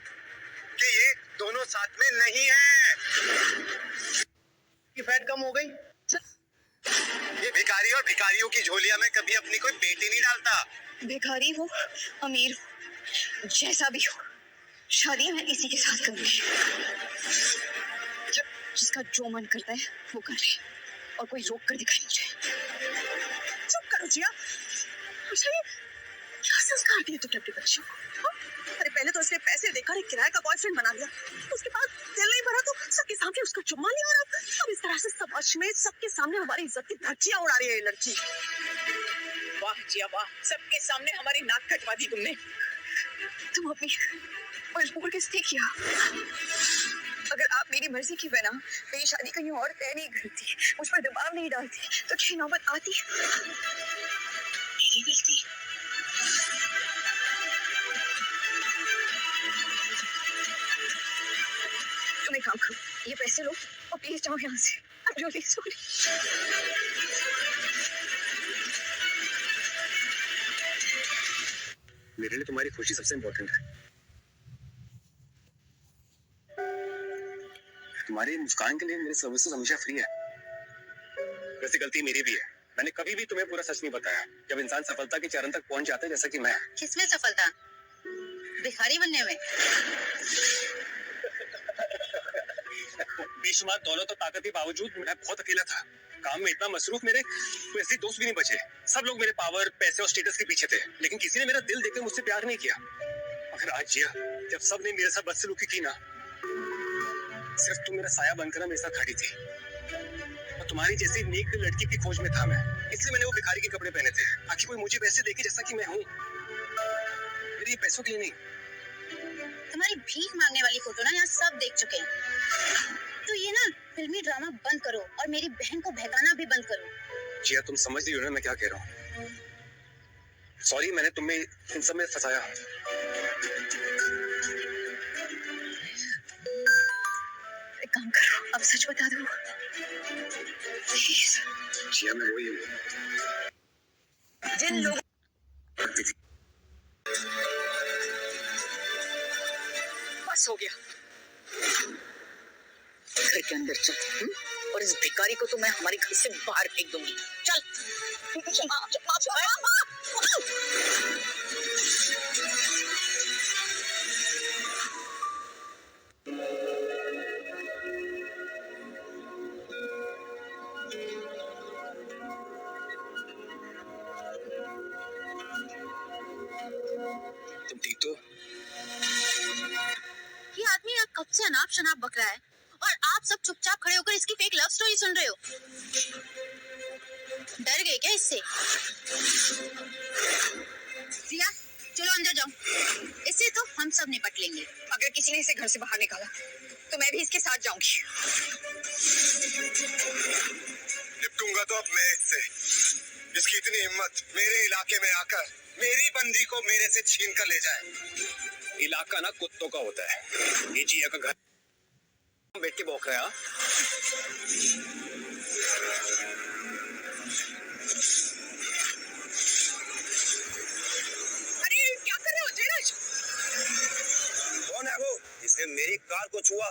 कि ये दोनों साथ में नहीं है। की फैट कम हो गई। ये भिखारी और भिखारियों की झोलिया में कभी अपनी कोई बेटी नहीं डालता। भिखारी हो, अमीर हो, जैसा भी हो, शादी मैं इसी के साथ करूंगी। जिसका जो मन करता है वो कर ले और कोई रोक कर दिखाई मुझे। चुप करो जिया। मुझे क्या संस्कार दिए तुमने अपने बच्चों को? अरे पहले तो उसने पैसे देकर एक किराए का बॉयफ्रेंड बना लिया, उसके बाद दिल नहीं भरा तो सबके सामने उसका चुम्मा लिया और अब इस तरह से समाज में सबके सामने हमारी इज्जत की धज्जियां उड़ा रही है ये लड़की। वाह जिया वाह, सबके सामने हमारी नाक कटवा दी तुमने। तुम अपनी मजबूर किसने किया? अगर आप मेरी मर्जी की बना मेरी शादी कहीं और तय नहीं करती, मुझ पर दबाव नहीं डालती तो क्या नौबत आती? मेरी गलती। तुम एक काम करो, ये पैसे लो और प्लीज जाओ यहाँ से। I'm really sorry। मेरे लिए तुम्हारी खुशी सबसे इम्पोर्टेंट है। तुम्हारी मुस्कान के लिए मेरी सर्विसेज हमेशा फ्री है। वैसे गलती मेरी भी है, मैंने कभी भी तुम्हें पूरा सच नहीं बताया। जब इंसान सफलता के चरण तक पहुंच जाते हैं जैसा कि मैं। किसमें सफलता? भिखारी बनने में? बेशुमार दौलत और ताकत के बावजूद मैं बहुत अकेला था। काम में इतना मसरूफ, मेरे कोई ऐसे दोस्त भी नहीं बचे। सब लोग मेरे पावर, पैसे और स्टेटस के पीछे थे, लेकिन किसी ने मेरा दिल देखकर मुझसे प्यार नहीं किया। मगर आज जिया, जब सब ने मेरे साथ बदसलूकी की ना, सिर्फ तुम मेरा साया बनकर मेरे साथ खड़ी थी। और तुम्हारी जैसी नेक दिल लड़की की खोज में था मैं, इसलिए मैंने वो भिखारी के कपड़े पहने थे ताकि कोई मुझे वैसे देखे जैसा कि मैं हूँ। मेरे पैसों के लिए नहीं। तुम्हारी भीख मांगने वाली फोटो ना यहाँ सब देख चुके हैं। तो ये ना फिल्मी ड्रामा बंद करो और मेरी बहन को बहकाना भी बंद करो। जिया, तुम समझ रही हो ना मैं क्या कह रहा हूँ? सॉरी, मैंने तुम्हें इन सब में फंसाया। एक काम करो, अब सच बता दो प्लीज। जिया, मैं वही हूँ। जिन लोगों बस हो गया, घर के अंदर चल और इस भिखारी को तो मैं हमारे घर से बाहर फेंक दूंगी। चल। तुम ठीक तो? ये आदमी यहाँ कब से अनाप शनाप बक रहा है और आप सब चुपचाप खड़े होकर इसकी फेक लव स्टोरी सुन रहे हो। डर गए क्या इससे? रिया चलो अंदर जाओ, इससे तो हम सब निपट लेंगे। अगर किसी ने इसे घर से बाहर निकाला तो मैं भी इसके साथ जाऊंगी। निपटूंगा तो अब मैं इससे। इसकी इतनी हिम्मत मेरे इलाके में आकर मेरी बंदी को मेरे से छीन कर ले जाए। इलाका ना कुत्तों का होता है, ये जिया का घर बैठ के भौंक रहा है। अरे क्या कर रहे हो जयराज? कौन है वो? इसने मेरी कार को छुआ।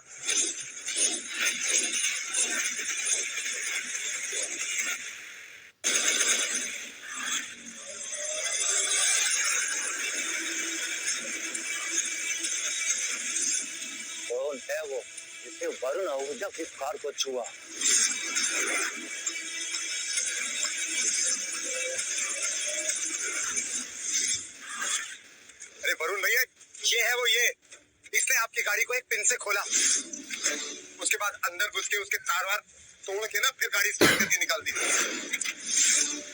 कौन है वो जिसने वरुण आहूजा की कार को छुआ? अरे वरुण भैया, ये है वो। ये इसने आपकी गाड़ी को एक पिन से खोला, उसके बाद अंदर घुस के उसके तार वार तोड़ के ना फिर गाड़ी स्टार्ट करके निकाल दी।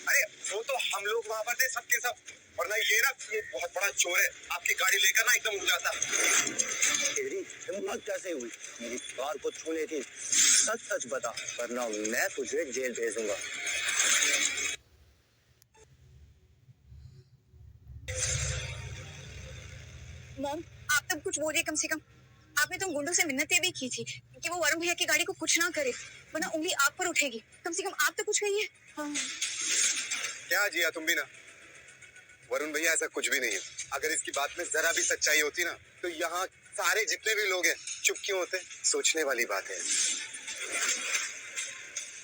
अरे वो तो हम लोग वहां पर थे सबके सब, वरना ये ना ये बहुत बड़ा चोर है, आपकी गाड़ी लेकर ना एकदम उड़ जाता। तेरी हिम्मत कैसे हुई मेरी कार को छूने की? सच सच बता, वरना मैं तुझे जेल भेजूंगा। मॉम, आप तब कुछ बोलिए कम से कम। आपने तुम गुंडों से मिन्नतें भी की थी कि वो वरुण भैया की गाड़ी को कुछ ना करे, वरना उंगली आप पर उठेगी। कम से कम आप तो कुछ कहिए। हाँ। क्या जिया तुम भी ना? वरुण भैया ऐसा कुछ भी नहीं है। अगर इसकी बात में जरा भी सच्चाई होती ना तो यहाँ सारे जितने भी लोग हैं चुप क्यों होते? सोचने वाली बात है।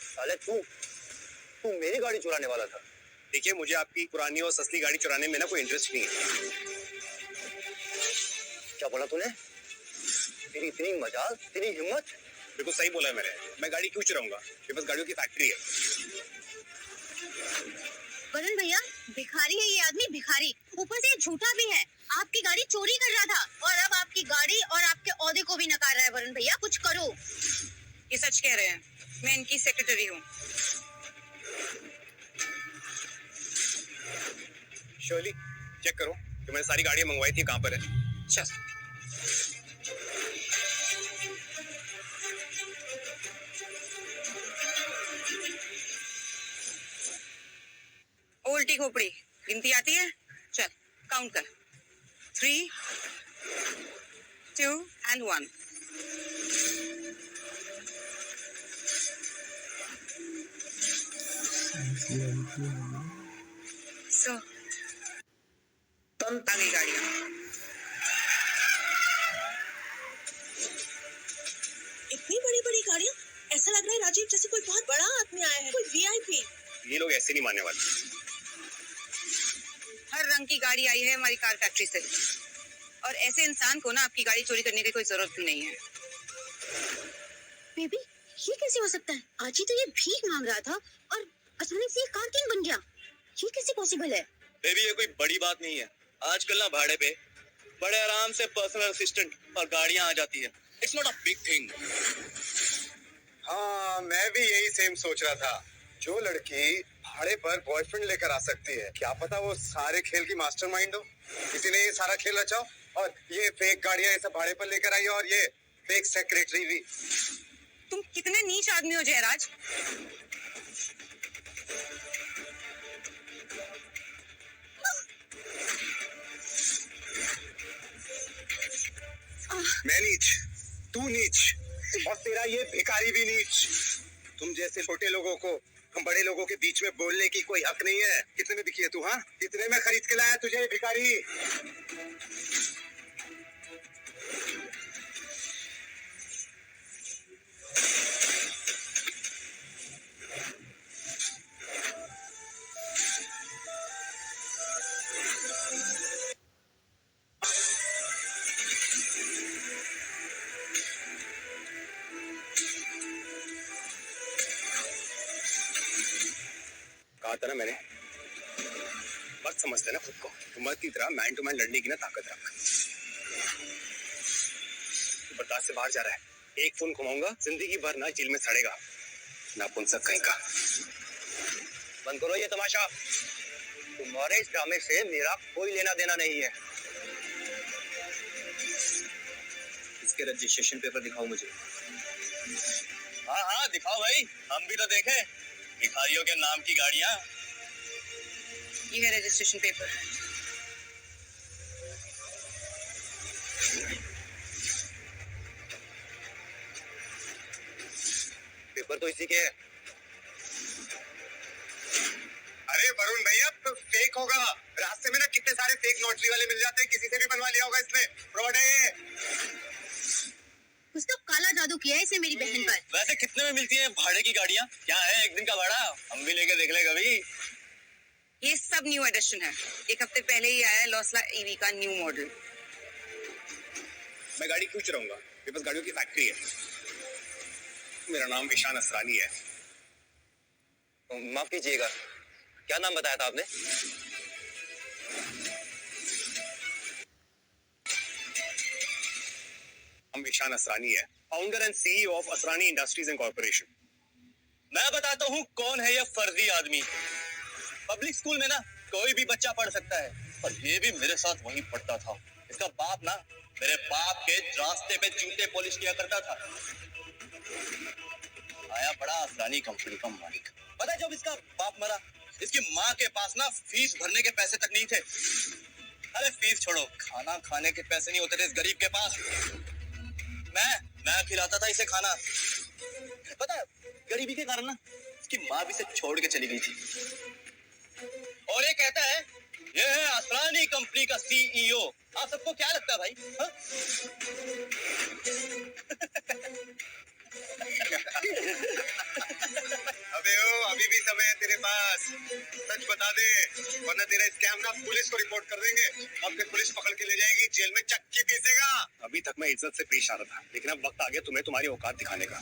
साले तू मेरी गाड़ी चुराने वाला था। देखिए, मुझे आपकी पुरानी और सस्ती गाड़ी चुराने में ना कोई इंटरेस्ट नहीं है। क्या बोला तूने? तेरी इतनी मजाल, तेरी हिम्मत। बिल्कुल सही बोला है मैंने। मैं गाड़ी क्यों चुराऊंगा? मेरे पास गाड़ियों की फैक्ट्री है। वरुण भैया भिखारी है ये आदमी, भिखारी। ऊपर से ये झूठा भी है। आपकी गाड़ी चोरी कर रहा था और अब आपकी गाड़ी और आपके ओहदे को भी नकार रहा है। वरुण भैया कुछ करो। ये सच कह रहे हैं, मैं इनकी सेक्रेटरी हूँ। शर्ली, चेक करो कि मैंने सारी गाड़ियां मंगवाई थी कहाँ पर है। चल। उल्टी खोपड़ी गिनती आती है? चल काउंट कर। 3, 2 and 1। सो आ गई गाड़ियाँ। इतनी बड़ी बड़ी गाड़ियाँ, ऐसा लग रहा है राजीव जैसे कोई बहुत बड़ा आदमी आया है, कोई वीआईपी। ये लोग ऐसे नहीं मानने वाले। हर रंग की गाड़ी आई है हमारी कार फैक्ट्री से, और ऐसे इंसान को ना आपकी गाड़ी चोरी करने की कोई जरूरत भी नहीं है। बेबी ये कैसे हो सकता है? आज ही तो ये भीख मांग रहा था और अचानक से ये कार किंग बन गया। ये कैसे पॉसिबल है? बेबी, ये कोई बड़ी बात नहीं है। आजकल ना भाड़े पे बड़े आराम से पर्सनल असिस्टेंट और गाड़ियां आ जाती है। It's not a big thing. हाँ, मैं भी यही सेम सोच रहा था। जो लड़की भाड़े पर बॉयफ्रेंड लेकर आ सकती है, क्या पता वो सारे खेल की मास्टरमाइंड हो। किसी ने ये सारा खेल रचा हो और ये फेक गाड़ियां ऐसा भाड़े पर लेकर आई हो, और ये फेक सेक्रेटरी भी। तुम कितने नीच आदमी हो जयराज। मैं नीच, तू नीच, और तेरा ये भिखारी भी नीच। तुम जैसे छोटे लोगों को हम बड़े लोगों के बीच में बोलने की कोई हक नहीं है। कितने में बिकी है तू? हाँ, कितने में खरीद के लाया तुझे भिखारी? था ना मैंने, मत समझते ना खुद को, तो मत की तरह मैन टू मैन लड़ने की ना ताकत रख। बर्दाश्त से बाहर जा रहा है, एक फोन घुमाऊंगा जिंदगी भर ना जेल में सड़ेगा, ना पुंसक कहीं का। बंद करो ये तमाशा, तुम्हारे इस ड्रामे से मेरा कोई लेना देना नहीं है। इसके रजिस्ट्रेशन पेपर दिखाओ मुझे। हाँ हाँ दिखाओ भाई, हम भी तो देखें भिखारियों के नाम की गाड़ियां। ये है रजिस्ट्रेशन पेपर। पेपर तो इसी के है। अरे वरुण भैया तो फेक होगा, रास्ते में ना कितने सारे फेक नोटरी वाले मिल जाते हैं, किसी से भी बनवा लिया होगा इसने, फ्रॉड है ये। कुछ तो काला जादू किया है इसने मेरी बहन पर। वैसे कितने में मिलती है भाड़े की गाड़ियां? क्या है एक दिन का भाड़ा? हम भी लेके देख ले कभी। ये सब न्यू एडिशन है, एक हफ्ते पहले ही आया है लॉसला ईवी का न्यू मॉडल। मैं गाड़ी क्यों चलाऊंगा, मेरे पास गाड़ियों की फैक्ट्री है। मेरा नाम ईशान असरानी है। माफ कीजिएगा, क्या नाम बताया था आपने? हम ईशान असरानी है, founder and CEO of Asrani industries and corporation. मैं बताता हूँ कौन है ये फर्जी आदमी। पब्लिक स्कूल में ना कोई भी बच्चा पढ़ सकता है, और ये भी मेरे साथ वहीं पढ़ता था। इसका बाप ना मेरे बाप के रास्ते पे जूते पॉलिश किया करता था। आया बड़ा असरानी कंपनी का मालिक। पता है जब इसका बाप मरा, इसकी माँ के पास ना फीस भरने के पैसे तक नहीं थे। अरे फीस छोड़ो, खाना खाने के पैसे नहीं होते थे इस गरीब के पास। मैं खिलाता था इसे खाना। पता है गरीबी के कारण ना इसकी माँ भी इसे छोड़ के चली गई थी। और ये कहता है ये है असरानी कंपनी का सीईओ। आप सबको क्या लगता है भाई? हा? अबे ओ अभी भी समय है तेरे पास, सच बता दे वरना तेरा स्कैम ना पुलिस को रिपोर्ट कर देंगे, अब फिर पुलिस पकड़ के ले जाएगी, जेल में चक्की पीसेगा। अभी तक मैं इज्जत से पेश आ रहा था, लेकिन अब वक्त आ गया तुम्हें तुम्हारी औकात दिखाने का।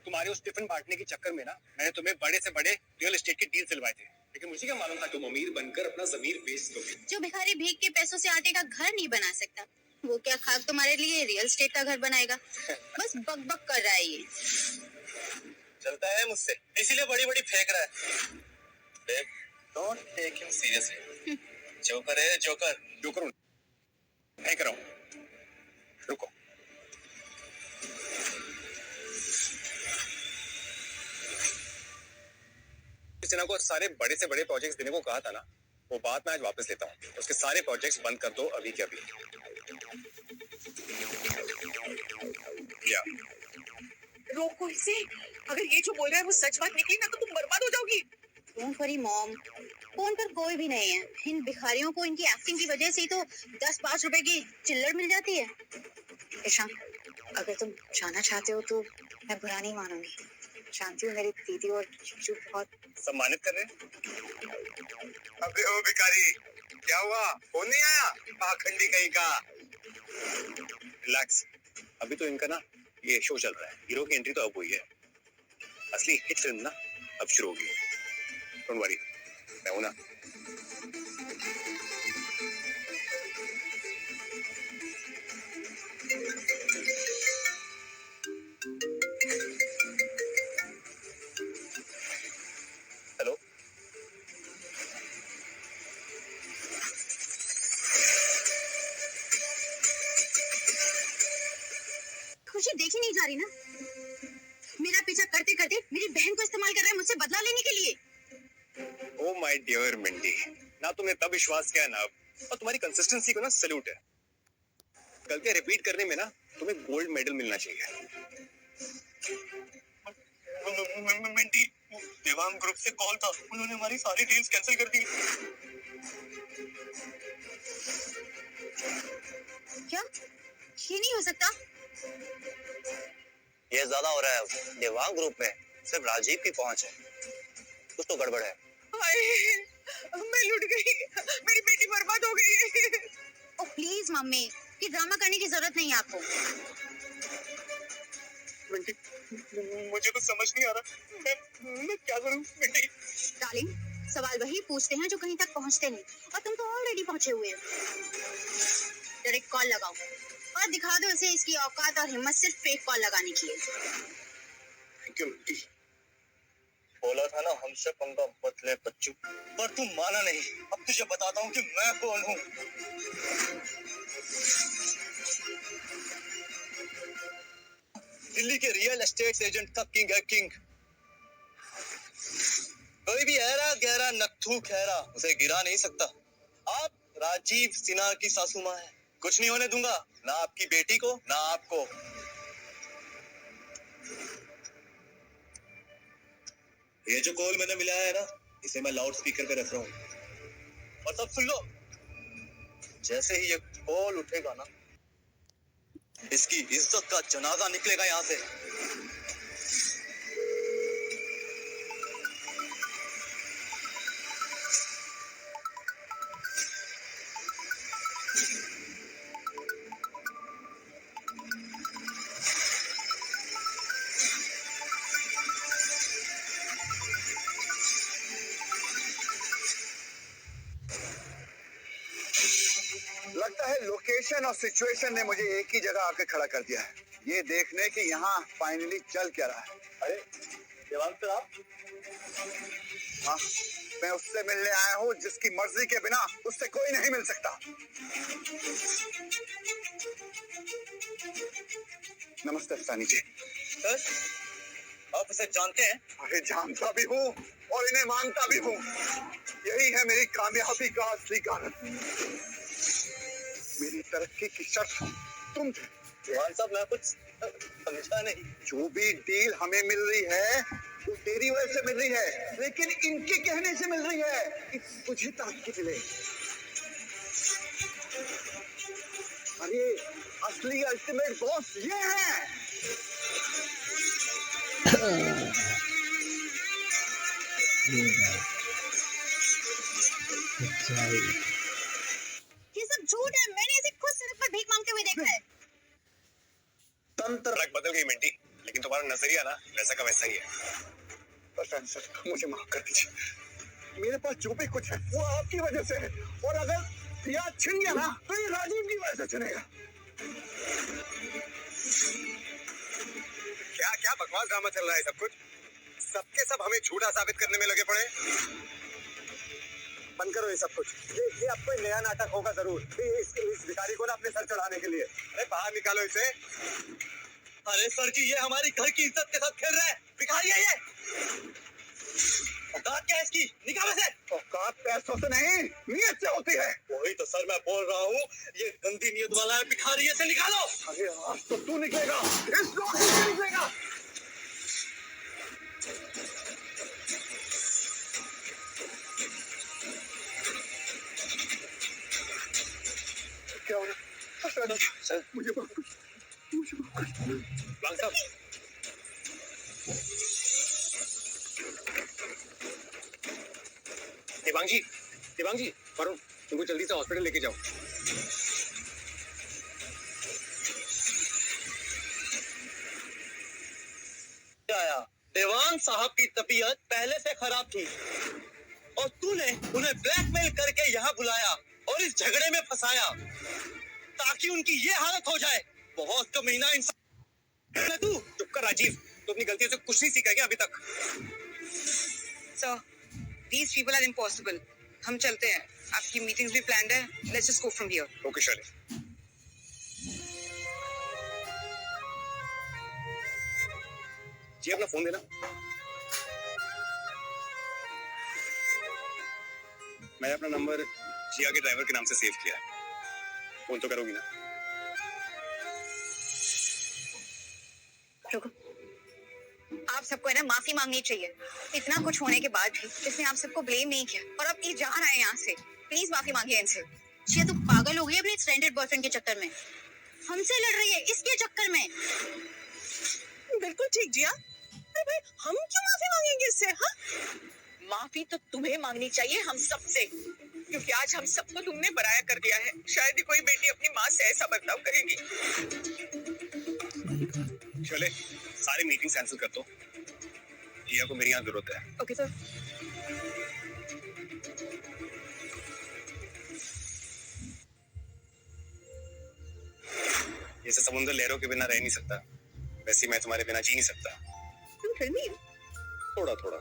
तुम्हारे उस टिफिन बांटने के चक्कर में ना मैंने तुम्हें बड़े से बड़े रियल एस्टेट की डील दिलवाए थे, लेकिन मुझे क्या मालूम था तुम अमीर बनकर अपना जमीर बेच दोगे। जो भिखारी भीख के पैसों से आटे का घर नहीं बना सकता, वो क्या खाक तुम्हारे लिए रियल एस्टेट का घर बनाएगा? बस बक बक कर रहा है ये। चलता है मुझसे, इसीलिए बड़ी बड़ी फेंक रहा है। Don't take him seriously. Joker है जोकर। जोकर फेंक रहा हूँ, रुको। सेना को सारे बड़े से बड़े प्रोजेक्ट्स देने को कहा था ना, वो बात मैं आज वापस लेता हूँ। उसके सारे प्रोजेक्ट्स बंद कर दो अभी के अभी। या रोको इसे, अगर ये जो बोल रहा है वो सच बात निकली ना तो तुम बर्बाद हो जाओगी। डोंट वरी मॉम, फोन पर कोई भी नहीं है। इन भिखारियों को इनकी एक्टिंग की वजह से ही तो 10-5 रुपए की चिल्लर मिल जाती है। ईशान, अगर तुम जाना चाहते हो तो मैं बुरा नहीं मानूंगी। जानती हूँ मेरी दीदी और जीजू बहुत सम्मानित कर रहे हैं। अबे ओ भिखारी क्या हुआ, फोन नहीं आया? पाखंडी कहीं का। रिलैक्स, अभी तो इनका ना ये शो चल रहा है, हीरो की एंट्री तो अब हुई है, असली हिट फिल्म ना अब शुरू होगी। डोंट वरी, मैं हूं ना। हेलो, खुशी देखी नहीं जा रही ना? मेरा पीछा करते करते मेरी बहन को इस्तेमाल कर रहा है मुझसे बदला लेने के लिए। ओ माय डियर मिंडी, ना तुमने तब विश्वास किया ना अब, और तुम्हारी कंसिस्टेंसी को ना सैल्यूट है। कल के रिपीट करने में ना तुम्हें गोल्ड मेडल मिलना चाहिए। मिंटी, देवांग ग्रुप से कॉल था, उन्होंने हमारी सारी डील्स कैंसिल कर दी। क्या? ये नहीं हो सकता। ये ज्यादा हो रहा है। देवांग ग्रुप में सिर्फ राजीव की पहुंच है, कुछ तो गड़बड़ है। मैं लुट गई, मेरी बेटी बर्बाद हो गई। ओ प्लीज मम्मी, ये ड्रामा करने की जरूरत नहीं है आपको। मिंटी, मुझे तो समझ नहीं आ रहा मैं क्या करूं। मिंटी, डार्लिंग, सवाल वही पूछते हैं जो कहीं तक पहुंचते नहीं, और तुम तो ऑलरेडी पहुंचे हुए हो। डायरेक्ट कॉल लगाओ और दिखा दो इसे इसकी औकात और हिम्मत सिर्फ फेक कॉल लगाने की है। थैंक यू मिट्टी। बोला था ना हमसे पंगा मत ले बच्चू, पर तू माना नहीं। अब तुझे बताता हूँ कि मैं कौन हूँ। दिल्ली के रियल एस्टेट एजेंट का किंग है किंग। कोई भी ऐरा गहरा नत्थू खैरा उसे गिरा नहीं सकता। आप राजीव सिन्हा की सासू माँ है, कुछ नहीं होने दूंगा, ना आपकी बेटी को ना आपको। ये जो कॉल मैंने मिलाया है ना, इसे मैं लाउड स्पीकर पे रख रहा हूँ और सब सुन लो। जैसे ही ये कॉल उठेगा ना, इसकी इज्जत का जनाजा निकलेगा यहाँ से। लगता है लोकेशन और सिचुएशन ने मुझे एक ही जगह आके खड़ा कर दिया है, ये देखने कि यहाँ फाइनली चल क्या रहा है। अरे देवांग सर आप? हाँ, मैं उससे मिलने आया हूँ जिसकी मर्जी के बिना उससे कोई नहीं मिल सकता। नमस्ते सानी जी। सर आप इसे जानते हैं? अरे जानता भी हूँ और इन्हें मानता भी हूँ। यही है मेरी कामयाबी का असली कारण। मेरी तरक्की की शर्त तुम थे। देवांग साहब मैं कुछ समझा नहीं। जो भी डील हमें मिल रही है वो तेरी वजह से मिल रही है, लेकिन इनके कहने से मिल रही है कि तुझे तरक्की मिले। अरे असली अल्टीमेट बॉस ये है। ये सब झूठ है, मैंने इसे खुद सड़क पर भीख मांगते हुए देखा है। तंत्र रंग बदल गई मिंटी, लेकिन तुम्हारा नजरिया ना वैसा का वैसा ही है। सर मुझे माफ कर दीजिए। मेरे पास जो भी कुछ है वो आपकी वजह से है, और अगर याद छिन गया ना तो ये राजीव की वजह से छिनेगा। क्या क्या बकवास ड्रामा चल रहा है सब कुछ? सबके सब हमें झूठा साबित करने में लगे पड़े। बंद करो ये सब कुछ। ये अब कोई नया नाटक होगा जरूर इस भिखारी को ना अपने सर चढ़ाने के लिए। अरे बाहर निकालो इसे। अरे सर जी, ये हमारी घर की इज्जत के साथ खेल रहा है। भिखारी है ये। औकात क्या है इसकी? निकालो इसे। औकात पैसों से नहीं नीयत से होती है। वही तो सर मैं बोल रहा हूँ, ये गंदी नीयत वाला है भिखारी, इसे निकालो। अरे आज तो तू निकलेगा, इस नौकरी से निकलेगा। क्या हो रहा है? सर मुझे माफ कर, मुझे माफ कर। वांग साहब, देवांग जी, वरुण तुमको जल्दी से हॉस्पिटल लेके जाओ। आया देवांग साहब की तबीयत पहले से खराब थी और तूने उन्हें ब्लैकमेल करके यहाँ बुलाया और इस झगड़े में फंसाया ताकि उनकी ये हालत हो जाए। बहुत कमीना इंसान है तू। चुप कर राजीव, तू अपनी गलतियों से कुछ नहीं सीखा क्या अभी तक? Sir, these people are impossible. हम चलते हैं, आपकी मीटिंग्स भी प्लान्ड है। Let's just go from here. Okay Shailesh. जी अपना फोन देना। मैंने अपना नंबर जिया के ड्राइवर के नाम से सेव किया है, फोन तो करोगी ना? रुको, आप सबको है ना माफी मांगनी चाहिए। इतना कुछ होने के बाद भी इसने आप सबको ब्लेम नहीं किया और अब ये जा रहा है यहाँ से। प्लीज माफी मांगिए इनसे। ये तो पागल हो गई अपने स्टैंडर्ड बॉयफ्रेंड के चक्कर में। हमसे लड़ रही है इसके चक्कर में। बिल्कुल ठीक जिया। अरे भाई हम क्यों माफी मांगेंगे इससे? हाँ, माफी तो तुम्हें मांगनी चाहिए हम सब से, क्योंकि आज हम सबको तुमने बराया कर दिया है। शायद ही कोई बेटी अपनी माँ से ऐसा बर्ताव करेगी। चले सारी मीटिंग कैंसिल कर दो, जिया को मेरी यहाँ जरूरत है। Okay sir. जैसे समुद्र लहरों के बिना रह नहीं सकता, वैसे ही मैं तुम्हारे बिना जी नहीं सकता। तुम फिल्मी हो? थोड़ा थोड़ा।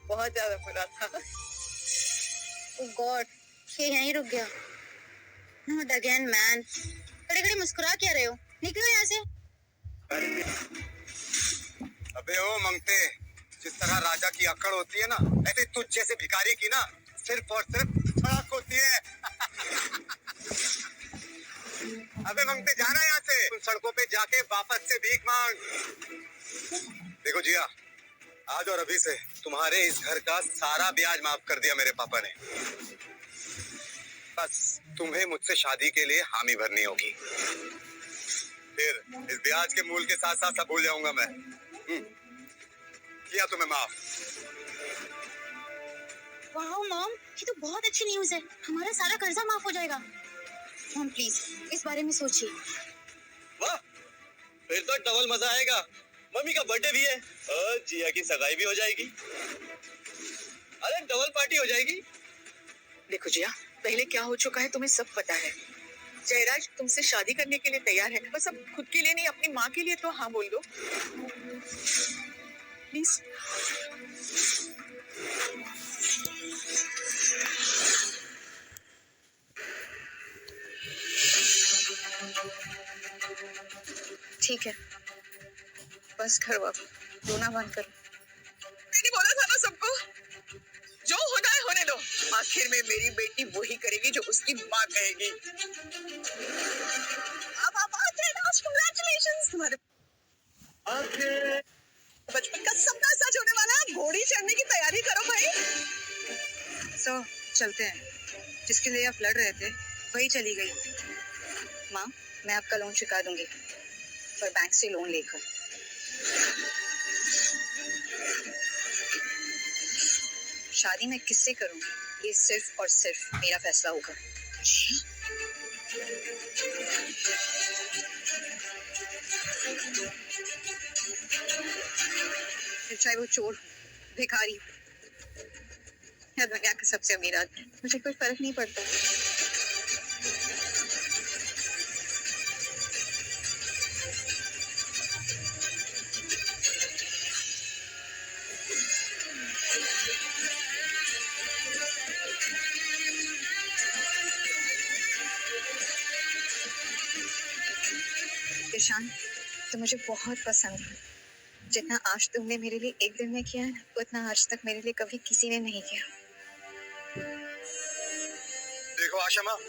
बहुत ज्यादा बुरा था। ओह गॉड, ये यहीं रुक गया। Not again man. खड़े खड़े मुस्कुरा क्या रहे हो? निकलो यहाँ से। अबे ओ मंगते, जिस तरह राजा की अक्कड़ होती है ना, ऐसे तुझ जैसे भिखारी की ना सिर्फ और सिर्फ सड़क होती है। अबे मंगते, जाना यहाँ से। उन सड़कों पे जाके वापस से भीख मांग। देखो जिया, आज और अभी से तुम्हारे इस घर का सारा ब्याज माफ कर दिया मेरे पापा ने। बस तुम्हें मुझसे शादी के लिए हामी भरनी होगी, फिर इस ब्याज के मूल के साथ साथ सब भूल जाऊंगा मैं। किया तुम्हें माफ। वाह मॉम, ये तो बहुत अच्छी न्यूज़ है। हमारा सारा कर्जा माफ हो जाएगा। मॉम प्लीज इस बारे में सोचिए। वाह, फिर तो डबल मजा आएगा। मम्मी का बर्थडे भी है और जिया की सगाई भी हो जाएगी। अरे डबल पार्टी हो जाएगी। देखो जिया, पहले क्या हो चुका है तुम्हें सब पता है। जयराज तुमसे शादी करने के लिए तैयार है। बस अब खुद के लिए नहीं, अपनी माँ के लिए तो हाँ बोल दो प्लीज। ठीक है, बस करो अब, रोना बंद करो। मैंने बोला था ना सबको, जो होना है होने दो। आखिर में मेरी बेटी वही करेगी जो उसकी माँ कहेगी। अब कांग्रेचुलेशंस, तुम्हारे बचपन का सपना सच होने वाला है। घोड़ी चढ़ने की तैयारी करो भाई। तो चलते हैं। जिसके लिए आप लड़ रहे थे वही चली गई। माँ, मैं आपका लोन चुका दूंगी, पर बैंक से लोन लेकर। शादी मैं किससे करूं, ये सिर्फ और सिर्फ मेरा फैसला होगा। चाहे वो चोर, भिखारी या दुनिया का सबसे अमीर आदमी, मुझे कोई फर्क नहीं पड़ता। ईशान, तो मुझे बहुत पसंद है। जितना आज तुमने मेरे लिए एक दिन में किया है, उतना आज तक मेरे लिए कभी किसी ने नहीं किया। देखो आशमा, अब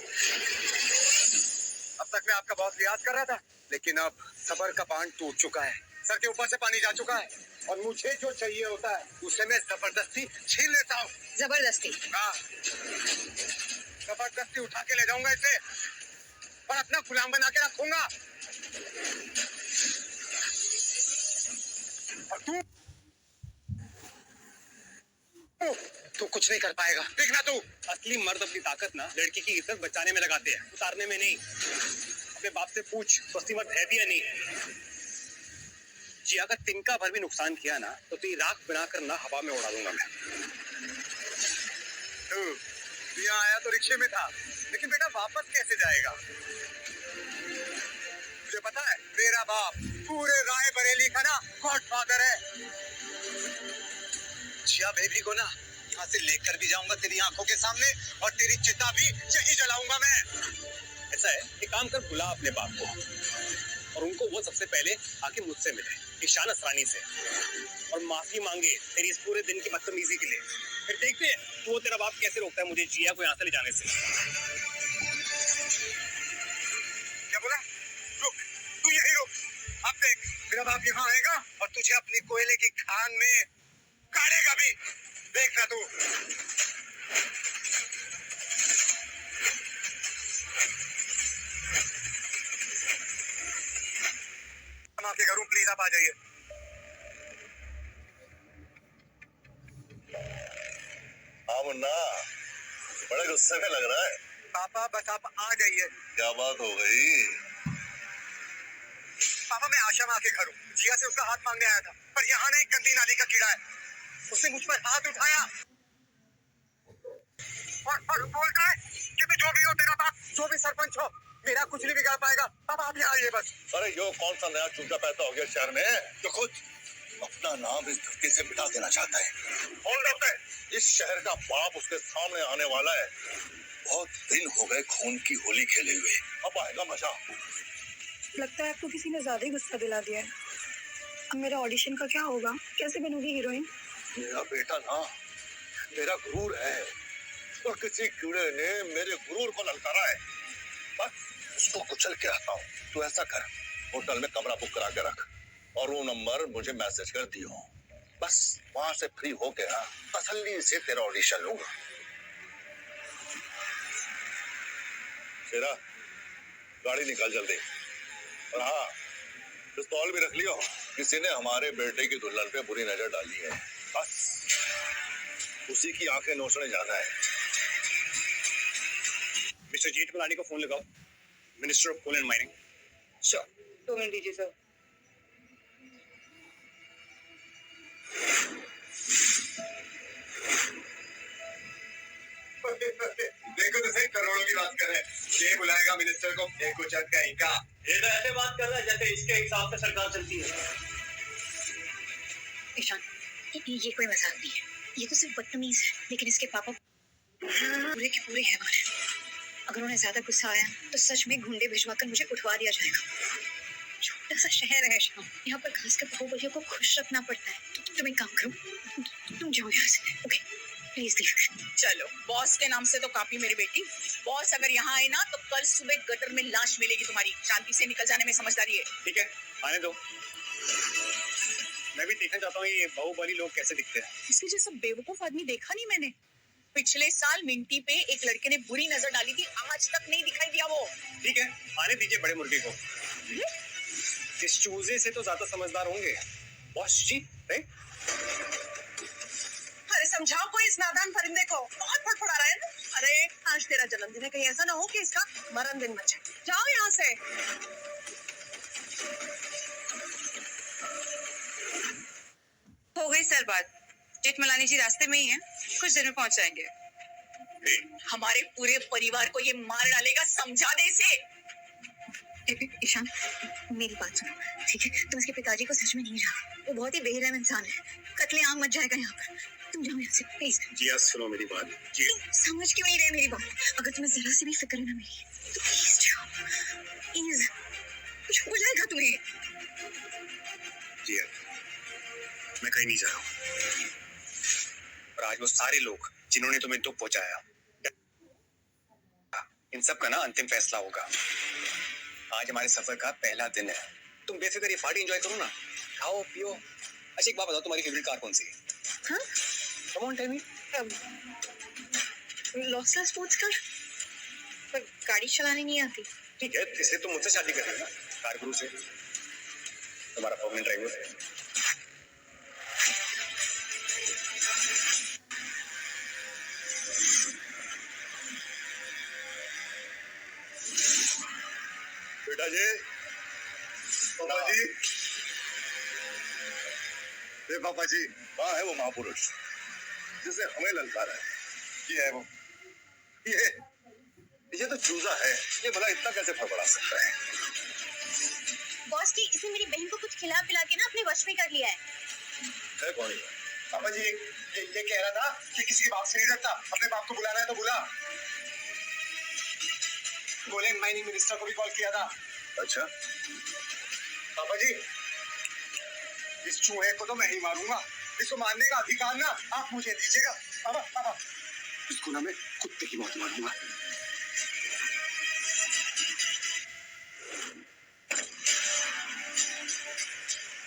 तक मैं आपका बहुत लिहाज कर रहा था, लेकिन अब सबर का बांध टूट चुका है। सर के ऊपर से पानी जा चुका है और मुझे जो चाहिए होता है उसे मैं जबरदस्ती छीन लेता हूँ। जबरदस्ती? हाँ, जबरदस्ती उठा के ले जाऊंगा इसे और अपना गुलाम बना के रखूंगा। और तू कुछ नहीं कर पाएगा, देखना तू। असली मर्द अपनी ताकत ना लड़की की इज्जत बचाने में लगाते हैं, उतारने में नहीं। अपने बाप से पूछ, सस्ती मत है भी या नहीं। जी अगर तिनका भर भी नुकसान किया ना तो तेरी राख बनाकर ना हवा में उड़ा दूंगा मैं। तू यहाँ आया तो रिक्शे में था, लेकिन बेटा वापस कैसे जाएगा? तुझे पता है तेरा बाप पूरे राय बरेली का ना गॉडफादर है। जिया बेबी को ना यहाँ से लेकर भी जाऊंगा तेरी आंखों के सामने और तेरी चिता भी यही जलाऊंगा मैं। ऐसा है, एक काम कर, बुला अपने बाप को और उनको वो सबसे पहले आके मुझसे मिले, ईशान असरानी से, और माफी मांगे तेरी इस पूरे दिन की बदतमीजी के लिए। फिर देखते हैं वो तेरा बाप कैसे रोकता है मुझे जिया को यहाँ से ले जाने से। क्या बोला? रुक, तू यही रुक। अब देख, मेरा बाप यहाँ आएगा और तुझे अपनी कोयले की खान में गाड़ेगा भी। देखना तू। हम आपके घर हूँ, प्लीज आप आ जाइए। हाँ मुन्ना, बड़े गुस्से में लग रहा है। पापा बस आप आ जाइए। क्या बात हो गई? पापा मैं आशा माँ के घर हूँ। जिया से उसका हाथ मांगने आया था, पर यहाँ ना एक गंदी नाली का कीड़ा है। उसने मुझ पर हाथ उठाया और बोलता है कि तू जो भी हो, तेरा बाप जो भी सरपंच हो, मेरा कुछ नहीं बिगाड़ पाएगा। अब आप यहाँ आइए बस। अरे यो कौन सा नया चूजा पैदा हो गया शहर में जो खुद अपना नाम इस धरती से मिटा देना चाहता है? कौन डरता है? इस शहर का बाप उसके सामने आने वाला है। बहुत दिन हो गए खून की होली खेले हुए, अब आएगा मजा। लगता है आपको किसी ने ज्यादा ही गुस्सा दिला दिया है। अब मेरा ऑडिशन का क्या होगा? कैसे बनूंगी हीरोइन? मेरा बेटा ना मेरा गुरूर है, और किसी कीड़े ने मेरे गुरूर को ललकारा है। बस उसको कुचल के आता हूँ। तू ऐसा कर, होटल में कमरा बुक करा के रख और वो नंबर मुझे मैसेज कर दियो। बस वहां से फ्री होके ना तसल्ली से तेरा ऑडिशन लूंगा। शेरा, गाड़ी निकाल जल्दी। और हाँ, पिस्तौल भी रख लियो, किसी ने हमारे बेटे की दुल्हन पे बुरी नजर डाली है। बस उसी की आंखें नोचने जाना है। मिस्टर जेठमलानी को फोन लगाओ, minister of coal and mining. Sure, 2 minute दीजिए सर। देखो तो सही, करोड़ों की बात कर रहे हैं। ये बुलाएगा मिनिस्टर को, एक कुछ कहीं का। ये तो ऐसे बात कर रहा है जैसे इसके हिसाब से सरकार चलती है। ईशान, ये कोई मजाक नहीं है। ये तो सिर्फ बदतमीज है, लेकिन इसके पापा पूरे के पूरे हैं हमारे। अगर उन्हें ज्यादा गुस्सा आया तो सच में गुंडे भिजवाकर मुझे उठवा दिया जाएगा। छोटा सा शहर है शाम, यहाँ पर खास कर बाहुबलियों को खुश रखना पड़ता है। तुम एक काम करो, तुम जाओ यहाँ से, ओके? Please leave. चलो, बॉस के नाम से तो काफी मेरी बेटी। बॉस अगर यहाँ आए ना तो कल सुबह गटर में लाश मिलेगी तुम्हारी। शांति से निकल जाने में समझदारी है। ठीक है, आने दो। मैं भी देखना चाहता हूँ ये बाहुबली लोग कैसे दिखते हैं। इसके जैसा बेवकूफ आदमी देखा नहीं मैंने। पिछले साल मिंटी पे एक लड़के ने बुरी नजर डाली थी, आज तक नहीं दिखाई दिया वो। ठीक है, आने दीजिए बड़े मुर्गे को। इस चूजे से तो ज्यादा समझदार होंगे बॉस जी, राइट? अरे समझाओ कोई इस नादान परिंदे को, बहुत फड़फड़ा रहा है ना। अरे आज तेरा जन्मदिन है, कहीं ऐसा ना हो कि इसका मरण दिन मचे। जाओ यहाँ से। हो गई सर बात। जेठमलानी जी रास्ते में ही हैं, कुछ देर में पहुंच जाएंगे। हमारे पूरे परिवार को ये मार डालेगा, समझा दे इसे। ईशान, मेरी बात सुनो, ठीक है? तुम इसके पिताजी को सच में नहीं जानो। वो बहुत ही बेरहम इंसान है। कत्लेआम मच जाएगा यहाँ पर। तुम जाओ यहाँ से प्लीज। जी हाँ, सुनो मेरी बात जी। तुम समझ क्यों नहीं रहे मेरी बात? अगर तुम्हें जरा सी भी फिक्र है ना मेरी, तो प्लीज जाओ, प्लीज। कुछ हो जाएगा तुम्हें। जी हाँ, मैं कहीं नहीं जा रहा हूँ। और आज वो सारे लोग जिन्होंने तुम्हें दुख पहुंचाया, इन सब का ना अंतिम फैसला होगा। आज हमारे सफर का पहला दिन है। तुम बेफिक्र ये पार्टी एंजॉय करो ना, खाओ पियो। अच्छा एक बात बताओ, तुम्हारी फेवरेट कार कौन सी है? हाँ? Come on tell me. Lossless sports car, पर गाड़ी चलानी नहीं आती। ठीक है, इसलिए तुम मुझसे शादी कर रही हो ना, कार गुरु से, तुम्हारा परमानेंट ड्राइवर है। बेटा जी, पापा जी, पापा जी, कहाँ है वो महापुरुष जिसे हमें ललकारा है? ये है वो, ये तो चूजा है। ये भला इतना कैसे फड़फड़ा सकता है? बॉस जी, इसने मेरी बहन को कुछ खिला पिला के ना अपने वश में कर लिया है। है कौन ये? पापा जी, ये कह रहा था कि किसी के बाप से नहीं डरता। अपने बाप को बुलाना है तो बुला। गोल्ड एंड माइनिंग मिनिस्टर को भी कॉल किया था। अच्छा, पापा जी, इस चूहे को तो मैं ही मारूंगा। इसको मारने का अधिकार ना आप मुझे दीजिएगा। पापा, पापा, इसको ना मैं कुत्ते की मौत मारूंगा।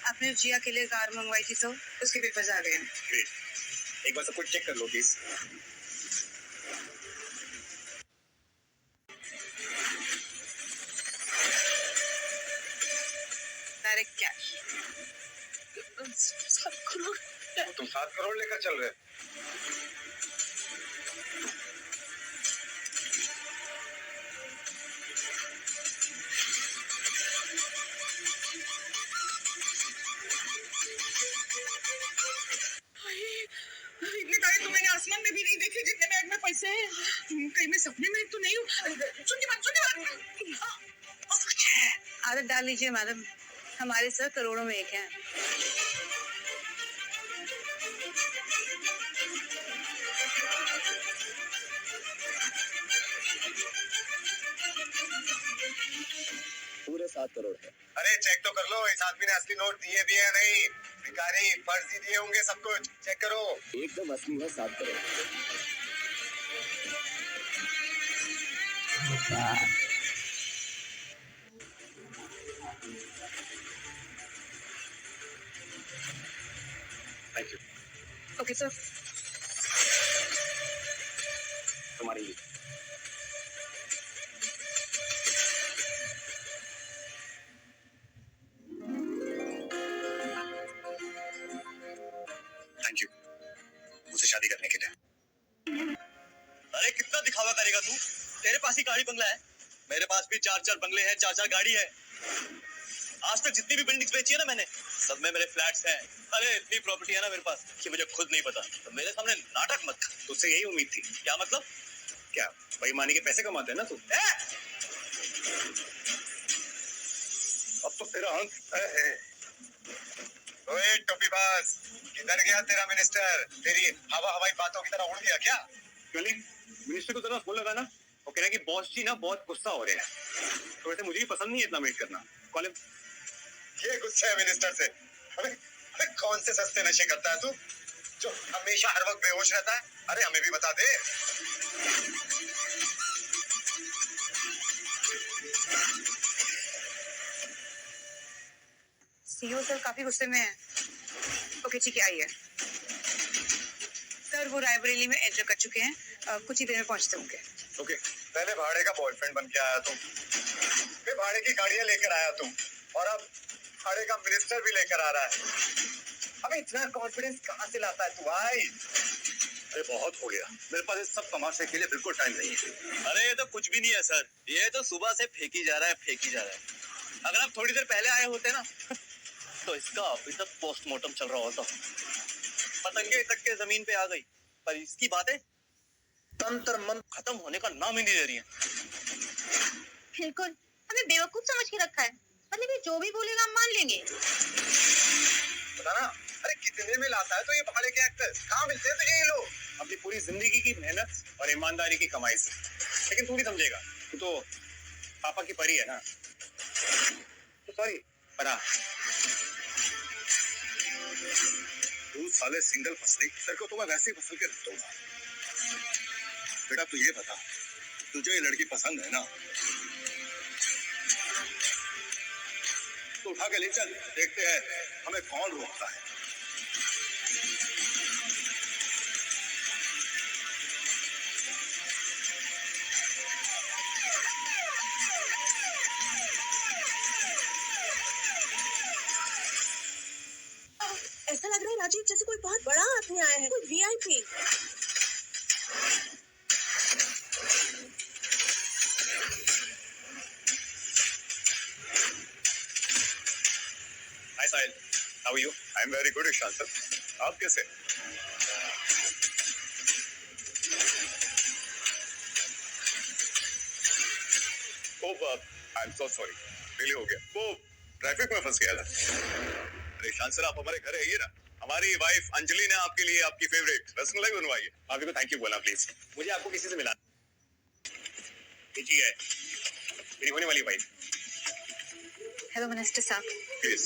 आपने जिया के लिए कार मंगवाई थी तो उसके पेपर्स आ गए हैं। ग्रेट, एक बार सब कुछ चेक कर लो प्लीज। Direct cash. 7 करोड़। तुम 7 करोड़ लेकर चल रहे हो? मैं सपने में तो नहीं हूँ। चुन्नी बात आदत डाल लीजिए मैडम, हमारे सर करोड़ों में एक हैं। पूरे 7 करोड़ है। अरे चेक तो कर लो, इस आदमी ने असली नोट दिए भी है नहीं, भिखारी फर्जी दिए होंगे सब कुछ, चेक करो। एकदम असली है 7 crore. Thank you. Okay sir. तुम्हारे लिए। थैंक यू मुझसे शादी करने के लिए। अरे कितना दिखावा करेगा तू? तेरे पास ही गाड़ी बंगला है, मेरे पास भी 4-4 बंगले हैं, 4-4 गाड़ी है। आज तक जितनी भी बिल्डिंग्स बेची है ना मैंने, सब में मेरे फ्लैट्स हैं। अरे इतनी प्रॉपर्टी है ना मेरे पास कि मुझे खुद नहीं पता। तो मेरे सामने नाटक मत कर। तुझसे यही उम्मीद थी। क्या मतलब? क्या बेईमानी के पैसे कमाते हैं ना तू? अब तो तेरा अंत तय है। ओए टोपीबाज, किधर गया तेरा मिनिस्टर? तेरी हवाई बातों की तरह उड़ गया क्या? क्यों नहीं? मिनिस्टर को जरा फोन लगा ना, वो कह रहा है कि बॉस जी ना बहुत गुस्सा हो रहे हैं। तो वैसे मुझे भी पसंद नहीं है इतना वेट करना। Call him. ये गुस्सा है मिनिस्टर से? अरे कौन से सस्ते नशे करता है तू, जो हमेशा हर वक्त बेहोश रहता है? अरे हमें भी बता दे। सीईओ सर काफी गुस्से में है। ओके ठीक है, आइए। सर वो रायबरेली में एंटर कर चुके हैं, कुछ ही देर में पहुंचते होंगे। ओके, पहले भाड़े का बॉयफ्रेंड बन के आया तू, फिर भाड़े की गाड़ियां लेकर आया तू, और अब भाड़े का मिनिस्टर भी लेकर आ रहा है। अबे इतना कॉन्फिडेंस कहाँ से लाता है तू भाई? अरे बहुत हो गया, मेरे पास इस सब तमाशे के लिए बिल्कुल टाइम नहीं है। अरे ये तो कुछ भी नहीं है सर, ये तो सुबह से फेंकी जा रहा है। अगर आप थोड़ी देर पहले आए होते ना तो इसका अभी तक पोस्टमार्टम चल रहा होता। पतंगे कट के जमीन पे आ गई, पर इसकी बातें तंत्र मंत्र खत्म होने का नाम ही नहीं ले रही है। बिल्कुल, हमें बेवकूफ समझ के रखा है। मतलब ये जो भी बोलेगा हम मान लेंगे। पता ना, अरे कितने में लाता है तो ये भाड़े के एक्टर? कहाँ मिलते हैं तुझे ये लोग? अपनी पूरी जिंदगी की मेहनत और ईमानदारी की कमाई से। लेकिन तू नहीं समझेगा, तू तो पापा की परी है ना। तो सॉरी परा। तू साले सिंगल फंसली, तेरे को तो मैं वैसे ही फंसल के रख दूंगा। बेटा तू ये बता, तुझे ये लड़की पसंद है ना? तो उठा के ले चल, देखते हैं हमें कौन रोकता है। ऐसा लग रहा है राजीव जैसे कोई बहुत बड़ा आदमी आया है, कोई VIP. Hi Sahil, how are you? I am very good Ishaan sir, आप कैसे? I am so sorry, delay हो गया, वो ट्रैफिक में फंस गया था। अरे ईशान सर आप हमारे घर आइए ना, हमारी वाइफ अंजलि ने आपके लिए आपकी फेवरेट रसमलाई बनवाई है। आप को थैंक यू बोलना प्लीज। मुझे आपको किसी से मिला जी है, मेरी होने वाली वाइफ। हेलो मिनिस्टर साहब। प्लीज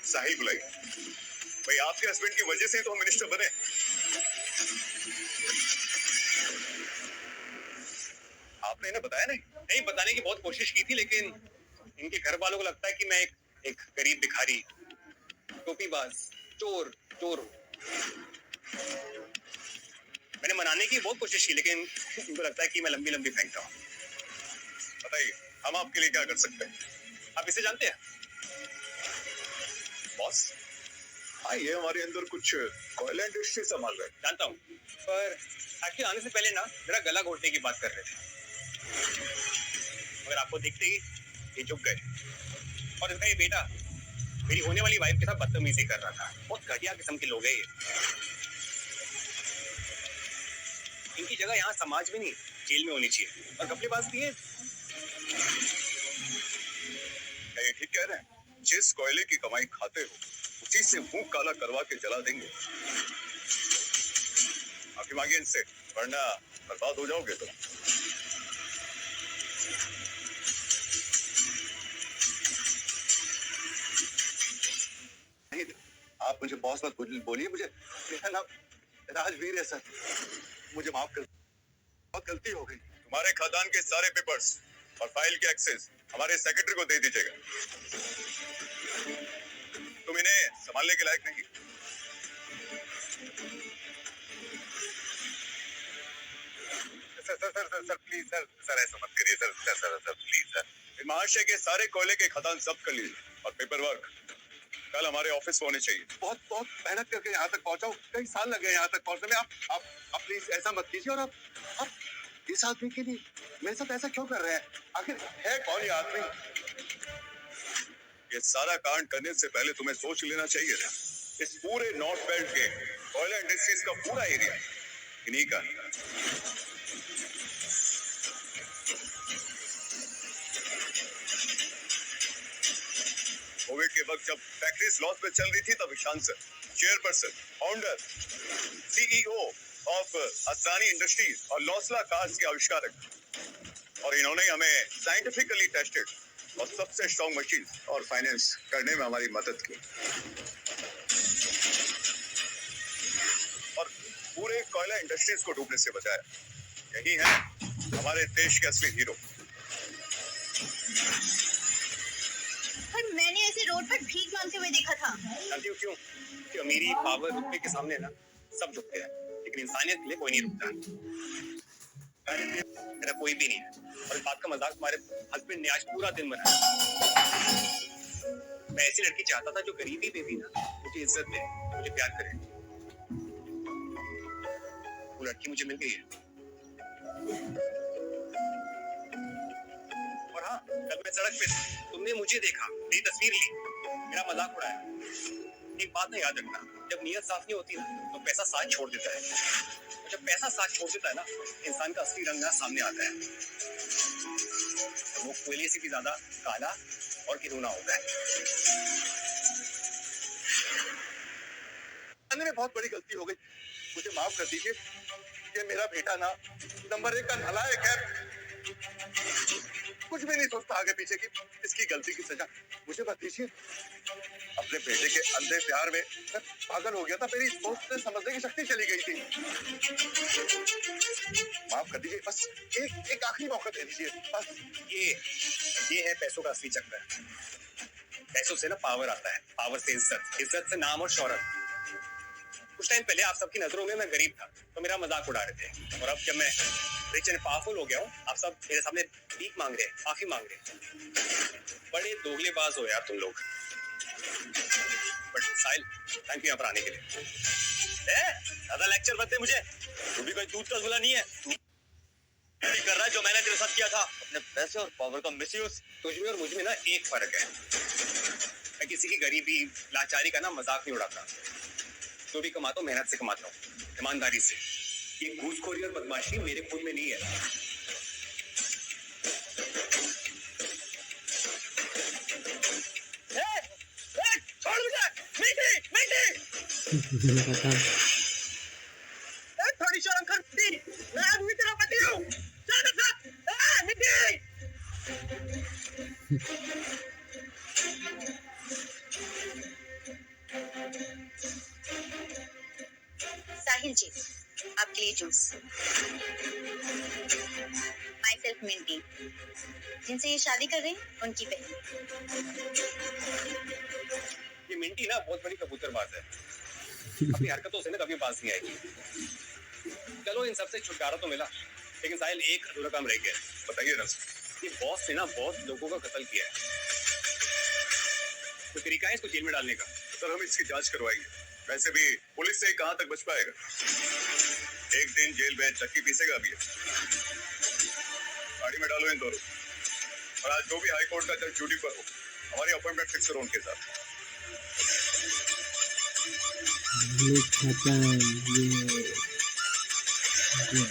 साहिल बुलाइए। भाई आपके हस्बैंड की वजह से तो हम मिनिस्टर बने। आपने इन्हें बताया नहीं बताने की बहुत कोशिश की थी, लेकिन इनके घर वालों को लगता है कि मैं एक गरीब भिखारी, टोपीबाज, चोर हूँ। मैंने मनाने की बहुत कोशिश की, लेकिन इनको लगता है कि मैं लंबी फेंकता हूँ। बताइए हम आपके लिए क्या कर सकते हैं? आप इसे जानते हैं? बॉस हाँ, ये हमारे अंदर कुछ कोयला इंडस्ट्री संभाल रहे हैं। जानता हूँ, पर एक्चुअली आने से पहले ना मेरा गला घोटने की बात कर रहे थे, मगर आपको देखते ही ये झुक गए। और इसका ये बेटा मेरी होने वाली वाइफ के साथ बदतमीजी कर रहा था। बहुत घटिया किस्म के लोग हैं ये। इनकी जगह यहाँ समाज में नहीं, जेल में होनी चाहिए और अपने पास भी है। क्या ये ठीक कह रहे हैं? जिस कोयले की कमाई खाते हो उसी से मुंह काला करवा के जला देंगे। माफी मांगिए इनसे, वरना बर्बाद हो जाओगे तुम। नहीं, आप मुझे बॉस मत बोलिए। मुझे मेरा नाम राजवीर है सर। मुझे माफ कर, बहुत गलती हो गई। तुम्हारे खादान के सारे पेपर्स और फाइल के एक्सेस हमारे सेक्रेटरी को दे दीजिएगा। तुम इन्हें संभालने के लायक नहीं। सर प्लीज सर ऐसा मत करिए सर प्लीज सर। महाशय के सारे कोयले के खदान जब्त कर लीजिए और पेपर वर्क कल हमारे ऑफिस में होने चाहिए। बहुत मेहनत करके यहाँ तक पहुँचा हूँ, कई साल लगे यहाँ तक पहुँचने में। आप प्लीज ऐसा मत कीजिए। और आप इस आदमी के लिए मेरे साथ ऐसा क्यों कर रहे हैं? आखिर है कौन ये आदमी? ये सारा कांड करने से पहले तुम्हें सोच लेना चाहिए था। इस पूरे नॉर्थ बेल्ट के ऑयल इंडस्ट्रीज का पूरा एरिया इन्हीं का है। कोविड के वक्त जब फैक्ट्रीज लॉस में चल रही थी तब Ishaan sir chairperson, founder, CEO of Asani industries और लॉसला कार्स के आविष्कारक, और इन्होंने हमें साइंटिफिकली टेस्टेड और सबसे स्ट्रॉन्ग मशीन और फाइनेंस करने में हमारी मदद की और पूरे कोयला इंडस्ट्रीज को डूबने से बचाया। यही है हमारे देश के असली हीरो। पर मैंने ऐसे रोड पर भीख मांगते हुए देखा था। जानती हो क्यों? कि अमीरी पावर रुपए के सामने ना सब झुकते हैं, लेकिन इंसानियत के लिए कोई नहीं रुकता। मेरा कोई भी नहीं है और इस बात का मजाक तुम्हारे हस्बैंड ने आज पूरा दिन बनाया। मैं ऐसी लड़की चाहता था जो गरीबी में भी ना मुझे इज्जत दे, मुझे प्यार करे। वो लड़की मुझे मिल गई है। और हाँ, कल मैं सड़क पे तुमने मुझे देखा, मेरी तस्वीर ली, मेरा मजाक उड़ाया। एक बात ना याद रखना, जब नीयत साफ नहीं होती ना तो पैसा साथ छोड़ देता है। और जब पैसा साथ छोड़ देता है ना, इंसान का असली रंग ना सामने आता है। वो कोयले से भी ज्यादा काला और घिनौना होता है। में बहुत बड़ी गलती हो गई, मुझे माफ कर दीजिए। ये मेरा बेटा ना नंबर 1 का नालायक है, कुछ भी नहीं सोचता आगे पीछे की। इसकी गलती की सजा मुझे मत दीजिए। अपने बेटे के अंधे प्यार में मैं पागल हो गया था, मेरी सोचने समझने की शक्ति चली गई थी। माफ कर दीजिए, बस एक आखिरी मौका दे दीजिए बस। ये है पैसों का असली चक्कर। पैसों से ना पावर आता है, पावर से इज्जत, इज्जत से नाम और शोहरत। कुछ टाइम पहले आप सबकी नजरों में मैं गरीब था तो मेरा मजाक उड़ा रहे थे, और अब जब मैं रिच एंड पावरफुल हो गया हूँ, आप सब मेरे सामने भीख मांग रहे हैं, माफी मांग रहे हैं। बड़े दोगलेबाज हो यार तुम लोग। बट साहिल, थैंक यू यहाँ पर आने के लिए। ज्यादा लेक्चर मत दे मुझे, तू भी कोई दूध का झूला नहीं है। तू कर रहा है जो मैंने तेरे साथ किया था, अपने पैसे और पावर का मिसयूज। तुझ में और मुझ में ना एक फर्क है, मैं किसी की गरीबी लाचारी का ना मजाक नहीं उड़ाता। जो भी कमाता हूँ मेहनत से कमाता हूँ, ईमानदारी से। ये घूसखोरी और बदमाशी मेरे खून में नहीं है। छोड़ मुझे, मुझे पता थोड़ी शर्म कर दी, मैं आदमी तेरा पति हूँ। साहिल जी, आपके लिए जूस। माई सेल्फ मिंटी, जिनसे ये शादी कर रहे हैं उनकी बहन। ये मिंटी ना बहुत बड़ी कबूतरबाज है, अपनी हरकतों से ना कभी पास नहीं आएगी। चलो इन सबसे छुटकारा तो मिला, लेकिन साहिल एक अधूरा काम रह गया। बताइए ना। ये बॉस ने ना बहुत लोगों का कत्ल किया है, तो तरीका है इसको जेल में डालने का। सर हम इसकी जांच करवाएंगे, वैसे भी पुलिस से कहां तक बच पाएगा। एक दिन जेल में चक्की पीसेगा भी। गाड़ी में डालो इन दोनों, और आज जो भी हाई कोर्ट का जज ड्यूटी पर हो, हमारी अपॉइंटमेंट फिक्स करो उनके साथ। ये